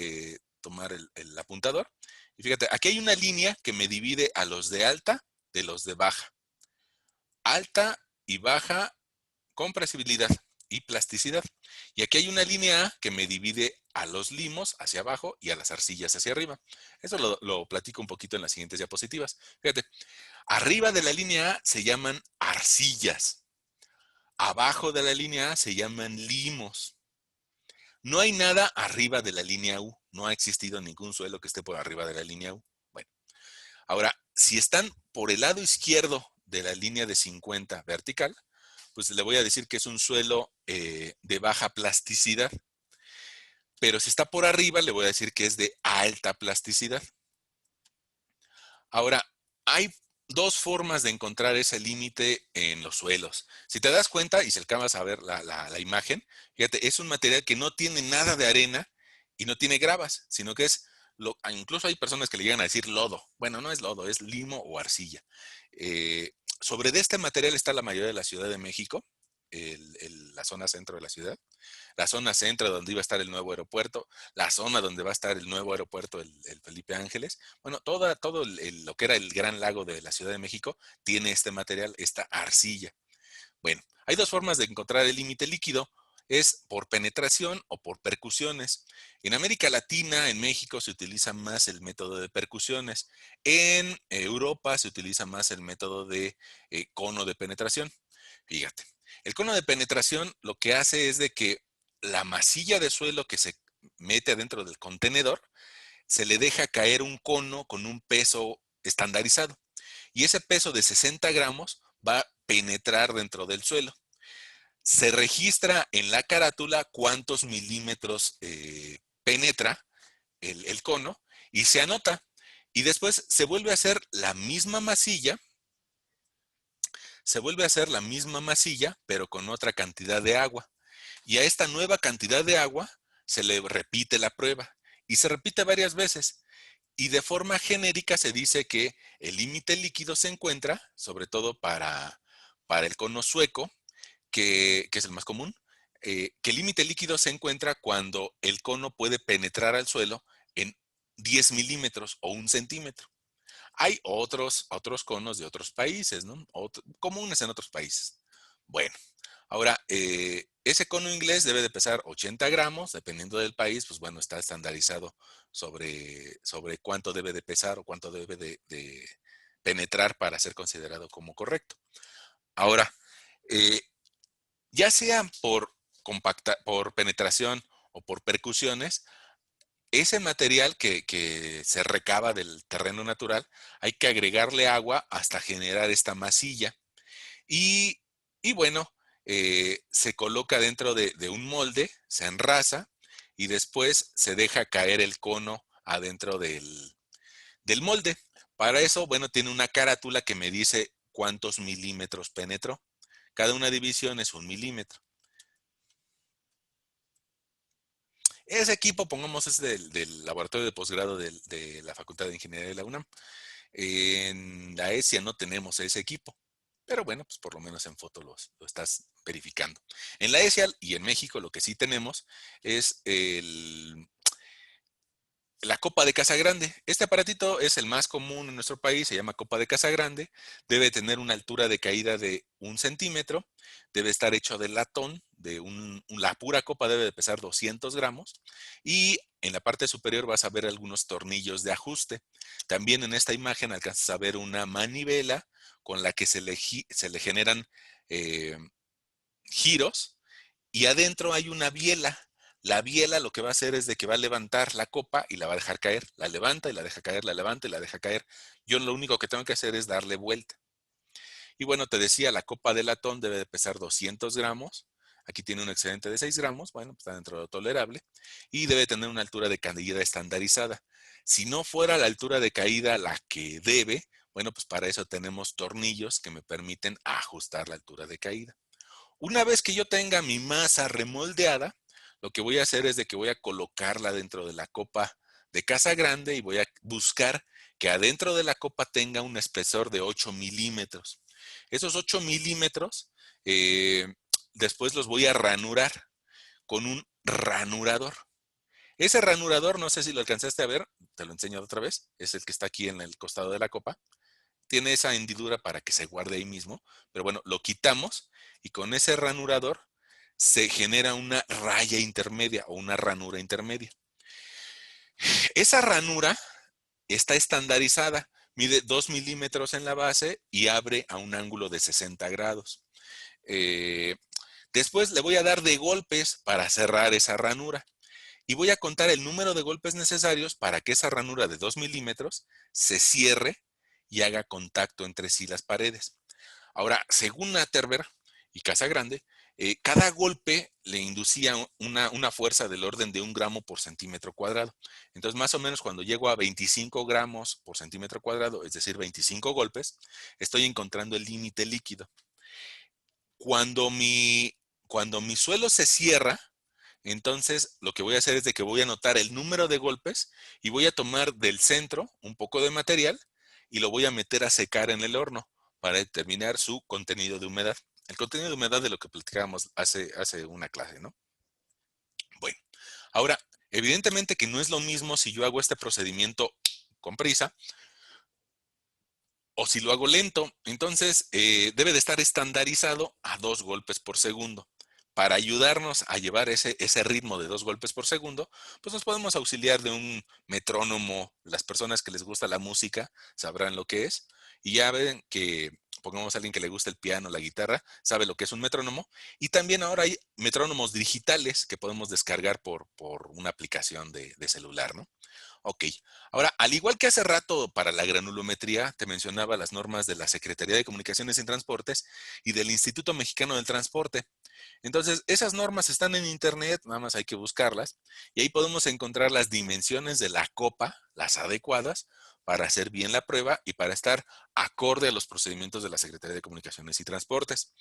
tomar el apuntador Y fíjate, aquí hay una línea que me divide a los de alta de los de baja. Alta y baja compresibilidad y plasticidad. Y aquí hay una línea A que me divide a los limos hacia abajo y a las arcillas hacia arriba. Eso lo platico un poquito en las siguientes diapositivas. Fíjate, arriba de la línea A se llaman arcillas. Abajo de la línea A se llaman limos. No hay nada arriba de la línea U. No ha existido ningún suelo que esté por arriba de la línea U. Bueno, ahora, si están por el lado izquierdo de la línea de 50 vertical, pues le voy a decir que es un suelo de baja plasticidad. Pero si está por arriba, le voy a decir que es de alta plasticidad. Ahora, hay dos formas de encontrar ese límite en los suelos. Si te das cuenta y si alcanzas a ver la imagen, fíjate, es un material que no tiene nada de arena y no tiene gravas, sino que es, incluso hay personas que le llegan a decir lodo. Bueno, no es lodo, es limo o arcilla. Sobre de este material está la mayoría de la Ciudad de México, la zona centro de la ciudad, la zona centro donde iba a estar el nuevo aeropuerto, la zona donde va a estar el nuevo aeropuerto, el Felipe Ángeles. Bueno, todo lo que era el Gran Lago de la Ciudad de México tiene este material, esta arcilla. Bueno, hay dos formas de encontrar el límite líquido. Es por penetración o por percusiones. En América Latina, en México, se utiliza más el método de percusiones. En Europa se utiliza más el método de cono de penetración. Fíjate, el cono de penetración lo que hace es de que la masilla de suelo que se mete adentro del contenedor, se le deja caer un cono con un peso estandarizado. Y ese peso de 60 gramos va a penetrar dentro del suelo. Se registra en la carátula cuántos milímetros penetra el cono y se anota. Y después se vuelve a hacer la misma masilla, pero con otra cantidad de agua. Y a esta nueva cantidad de agua se le repite la prueba y se repite varias veces. Y de forma genérica se dice que el límite líquido se encuentra, sobre todo para el cono sueco, que es el más común, que el límite líquido se encuentra cuando el cono puede penetrar al suelo en 10 milímetros o 1 centímetro. Hay otros conos de otros países, ¿no? Comunes en otros países. Bueno, ahora, ese cono inglés debe de pesar 80 gramos, dependiendo del país, pues bueno, está estandarizado sobre cuánto debe de pesar o cuánto debe de penetrar para ser considerado como correcto. Ahora, eh, ya sea por penetración o por percusiones, ese material que se recaba del terreno natural, hay que agregarle agua hasta generar esta masilla. Y, y bueno, se coloca dentro de un molde, se enrasa y después se deja caer el cono adentro del molde. Para eso, bueno, tiene una carátula que me dice cuántos milímetros penetró. Cada una división es 1 milímetro. Ese equipo, pongamos, es del laboratorio de posgrado de la Facultad de Ingeniería de la UNAM. En la ESIA no tenemos ese equipo, pero bueno, pues por lo menos en foto lo estás verificando. En la ESIA y en México lo que sí tenemos es la copa de Casagrande. Este aparatito es el más común en nuestro país, se llama copa de Casagrande. Debe tener una altura de caída de 1 centímetro. Debe estar hecho de latón. La pura copa debe de pesar 200 gramos. Y en la parte superior vas a ver algunos tornillos de ajuste. También en esta imagen alcanzas a ver una manivela con la que se le generan eh, giros. Y adentro hay una biela. La biela lo que va a hacer es de que va a levantar la copa y la va a dejar caer. La levanta y la deja caer, la levanta y la deja caer. Yo lo único que tengo que hacer es darle vuelta. Y bueno, te decía, la copa de latón debe de pesar 200 gramos. Aquí tiene un excedente de 6 gramos. Bueno, pues está dentro de lo tolerable. Y debe tener una altura de caída estandarizada. Si no fuera la altura de caída la que debe, bueno, pues para eso tenemos tornillos que me permiten ajustar la altura de caída. Una vez que yo tenga mi masa remoldeada, lo que voy a hacer es de que voy a colocarla dentro de la copa de Casagrande y voy a buscar que adentro de la copa tenga un espesor de 8 milímetros. Esos 8 milímetros, después los voy a ranurar con un ranurador. Ese ranurador, no sé si lo alcanzaste a ver, te lo enseño otra vez, es el que está aquí en el costado de la copa. Tiene esa hendidura para que se guarde ahí mismo, pero bueno, lo quitamos y con ese ranurador se genera una raya intermedia o una ranura intermedia. Esa ranura está estandarizada, mide 2 milímetros en la base y abre a un ángulo de 60 grados. Eh, Después le voy a dar de golpes para cerrar esa ranura y voy a contar el número de golpes necesarios para que esa ranura de 2 milímetros se cierre y haga contacto entre sí las paredes. Ahora, según Atterberg y Casagrande, cada golpe le inducía una fuerza del orden de 1 gramo por centímetro cuadrado. Entonces, más o menos cuando llego a 25 gramos por centímetro cuadrado, es decir, 25 golpes, estoy encontrando el límite líquido. Cuando mi, cuando mi suelo se cierra, entonces lo que voy a hacer es de que voy a anotar el número de golpes y voy a tomar del centro un poco de material y lo voy a meter a secar en el horno para determinar su contenido de humedad. El contenido de humedad de lo que platicábamos hace una clase, ¿no? Bueno, ahora, evidentemente que no es lo mismo si yo hago este procedimiento con prisa o si lo hago lento. Entonces, debe de estar estandarizado a 2 golpes por segundo. Para ayudarnos a llevar ese ritmo de 2 golpes por segundo, pues nos podemos auxiliar de un metrónomo. Las personas que les gusta la música sabrán lo que es. Y ya ven que, pongamos a alguien que le gusta el piano, la guitarra, sabe lo que es un metrónomo. Y también ahora hay metrónomos digitales que podemos descargar por una aplicación de celular, ¿no? Ok. Ahora, al igual que hace rato para la granulometría, te mencionaba las normas de la Secretaría de Comunicaciones y Transportes y del Instituto Mexicano del Transporte. Entonces, esas normas están en internet, nada más hay que buscarlas, y ahí podemos encontrar las dimensiones de la copa, las adecuadas, para hacer bien la prueba y para estar acorde a los procedimientos de la Secretaría de Comunicaciones y Transportes.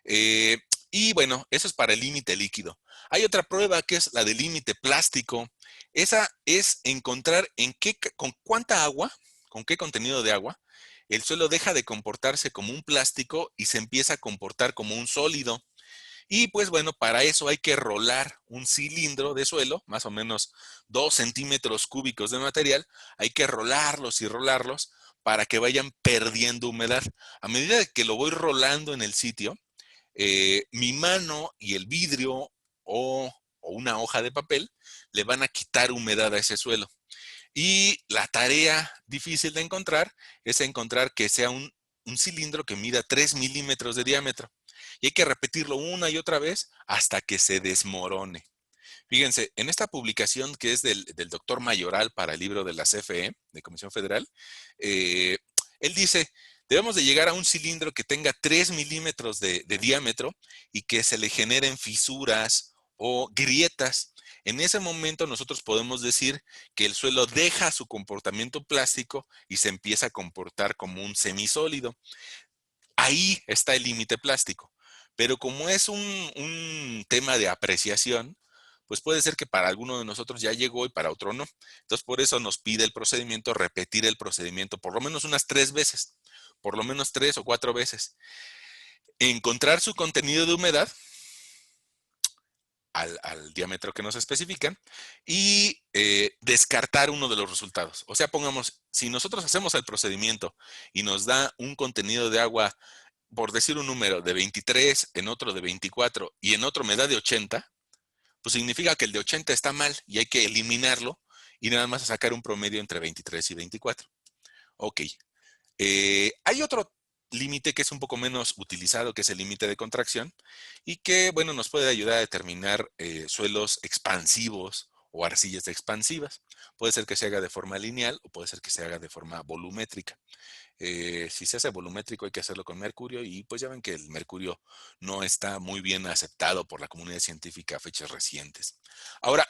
Eh, y bueno, eso es para el límite líquido. Hay otra prueba que es la del límite plástico. Esa es encontrar con cuánta agua, con qué contenido de agua, el suelo deja de comportarse como un plástico y se empieza a comportar como un sólido. Y pues bueno, para eso hay que rolar un cilindro de suelo, más o menos 2 centímetros cúbicos de material. Hay que rolarlos y rolarlos para que vayan perdiendo humedad. A medida que lo voy rolando en el sitio, mi mano y el vidrio o una hoja de papel le van a quitar humedad a ese suelo. Y la tarea difícil de encontrar es encontrar que sea un cilindro que mida 3 milímetros de diámetro. Y hay que repetirlo una y otra vez hasta que se desmorone. Fíjense, en esta publicación que es del doctor Mayoral para el libro de la CFE, de Comisión Federal, eh, él dice, debemos de llegar a un cilindro que tenga 3 milímetros de diámetro y que se le generen fisuras o grietas. En ese momento nosotros podemos decir que el suelo deja su comportamiento plástico y se empieza a comportar como un semisólido. Ahí está el límite plástico. Pero como es un tema de apreciación, pues puede ser que para alguno de nosotros ya llegó y para otro no. Entonces, por eso nos pide el procedimiento, repetir el procedimiento por lo menos unas 3 veces, por lo menos 3 o 4 veces. Encontrar su contenido de humedad al diámetro que nos especifican y descartar uno de los resultados. O sea, pongamos, si nosotros hacemos el procedimiento y nos da un contenido de agua, por decir un número, de 23, en otro de 24 y en otro me da de 80, pues significa que el de 80 está mal y hay que eliminarlo y nada más sacar un promedio entre 23 y 24. Ok. Hay otro límite que es un poco menos utilizado, que es el límite de contracción, y que, bueno, nos puede ayudar a determinar suelos expansivos o arcillas expansivas. Puede ser que se haga de forma lineal o puede ser que se haga de forma volumétrica. Si se hace volumétrico hay que hacerlo con mercurio y pues ya ven que el mercurio no está muy bien aceptado por la comunidad científica a fechas recientes. Ahora,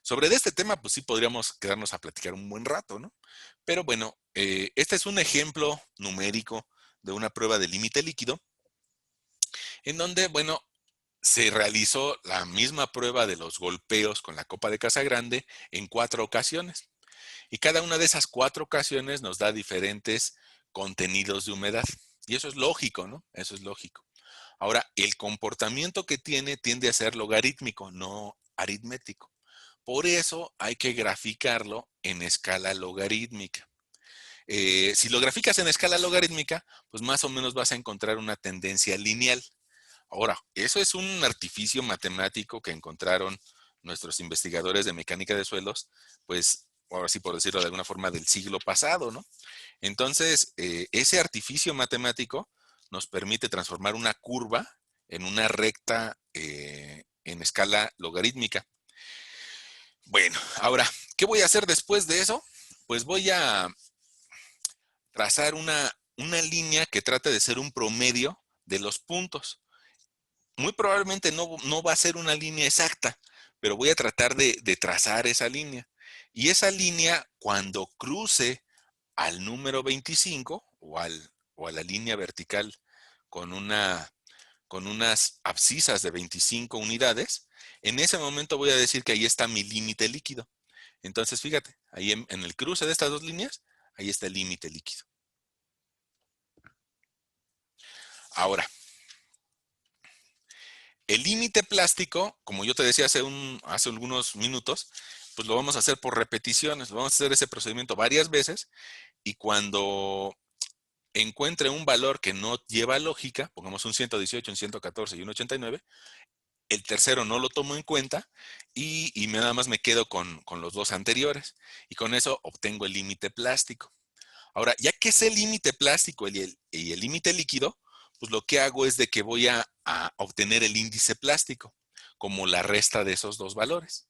sobre este tema pues sí podríamos quedarnos a platicar un buen rato, ¿no? Pero bueno, este es un ejemplo numérico de una prueba de límite líquido en donde, bueno, se realizó la misma prueba de los golpeos con la copa de Casagrande en 4 ocasiones. Y cada una de esas 4 ocasiones nos da diferentes contenidos de humedad. Y eso es lógico, ¿no? Eso es lógico. Ahora, el comportamiento que tiende a ser logarítmico, no aritmético. Por eso hay que graficarlo en escala logarítmica. Si lo graficas en escala logarítmica, pues más o menos vas a encontrar una tendencia lineal. Ahora, eso es un artificio matemático que encontraron nuestros investigadores de mecánica de suelos, pues, ahora sí por decirlo de alguna forma, del siglo pasado, ¿no? Entonces, ese artificio matemático nos permite transformar una curva en una recta en escala logarítmica. Bueno, ahora, ¿qué voy a hacer después de eso? Pues voy a trazar una línea que trate de ser un promedio de los puntos. Muy probablemente no va a ser una línea exacta, pero voy a tratar de trazar esa línea. Y esa línea, cuando cruce al número 25 o a la línea vertical con, con unas abscisas de 25 unidades, en ese momento voy a decir que ahí está mi límite líquido. Entonces, fíjate, ahí en el cruce de estas dos líneas, ahí está el límite líquido. Ahora, el límite plástico, como yo te decía hace algunos minutos, pues lo vamos a hacer por repeticiones, vamos a hacer ese procedimiento varias veces y cuando encuentre un valor que no lleva lógica, pongamos un 118, un 114 y un 89, el tercero no lo tomo en cuenta y nada más me quedo con los dos anteriores y con eso obtengo el límite plástico. Ahora, ya que sé el límite plástico y el límite líquido, pues lo que hago es de que voy a obtener el índice plástico como la resta de esos dos valores.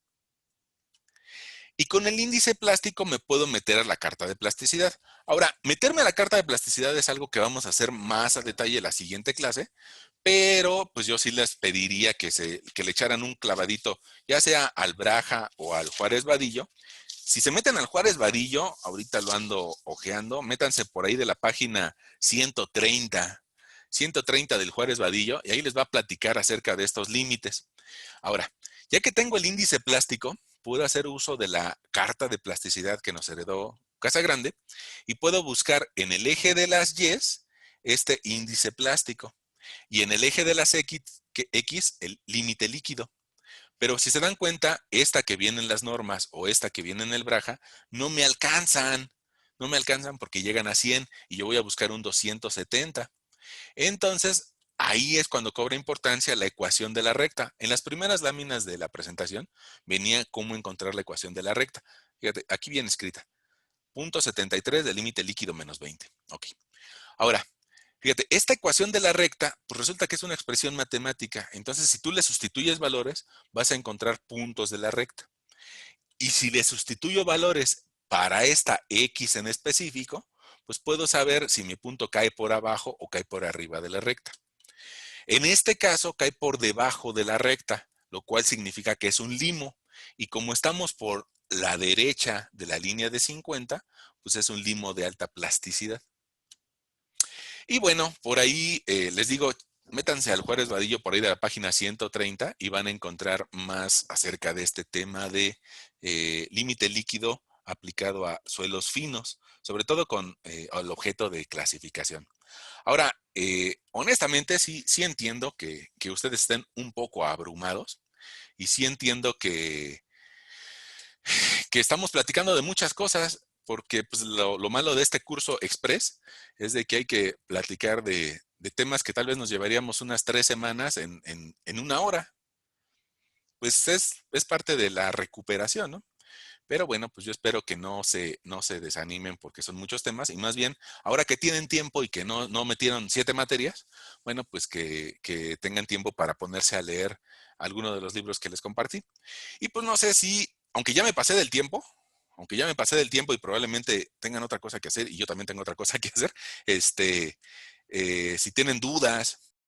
Y con el índice plástico me puedo meter a la carta de plasticidad. Ahora, meterme a la carta de plasticidad es algo que vamos a hacer más a detalle en la siguiente clase, pero pues yo sí les pediría que le echaran un clavadito, ya sea al Braja o al Juárez Vadillo. Si se meten al Juárez Vadillo, ahorita lo ando ojeando, métanse por ahí de la página 130 del Juárez Vadillo, y ahí les va a platicar acerca de estos límites. Ahora, ya que tengo el índice plástico, puedo hacer uso de la carta de plasticidad que nos heredó Casagrande y puedo buscar en el eje de las Y este índice plástico y en el eje de las X el límite líquido. Pero si se dan cuenta, esta que viene en las normas o esta que viene en el Braja no me alcanzan. No me alcanzan porque llegan a 100 y yo voy a buscar un 270. Entonces, ahí es cuando cobra importancia la ecuación de la recta. En las primeras láminas de la presentación venía cómo encontrar la ecuación de la recta. Fíjate, aquí viene escrita. Punto 73 del límite líquido menos 20. Ok. Ahora, fíjate, esta ecuación de la recta, pues resulta que es una expresión matemática. Entonces, si tú le sustituyes valores, vas a encontrar puntos de la recta. Y si le sustituyo valores para esta X en específico, pues puedo saber si mi punto cae por abajo o cae por arriba de la recta. En este caso, cae por debajo de la recta, lo cual significa que es un limo. Y como estamos por la derecha de la línea de 50, pues es un limo de alta plasticidad. Y bueno, por ahí les digo, métanse al Juárez Vadillo por ahí de la página 130 y van a encontrar más acerca de este tema de límite líquido aplicado a suelos finos, sobre todo con el objeto de clasificación. Ahora, honestamente, sí entiendo que ustedes estén un poco abrumados y sí entiendo que estamos platicando de muchas cosas, porque pues, lo malo de este curso express es de que hay que platicar de temas que tal vez nos llevaríamos unas 3 semanas en una hora. Pues es parte de la recuperación, ¿no? Pero bueno, pues yo espero que no se desanimen porque son muchos temas y más bien, ahora que tienen tiempo y que no metieron 7 materias, bueno, pues que tengan tiempo para ponerse a leer alguno de los libros que les compartí. Y pues no sé si, aunque ya me pasé del tiempo, aunque ya me pasé del tiempo y probablemente tengan otra cosa que hacer y yo también tengo otra cosa que hacer, si tienen dudas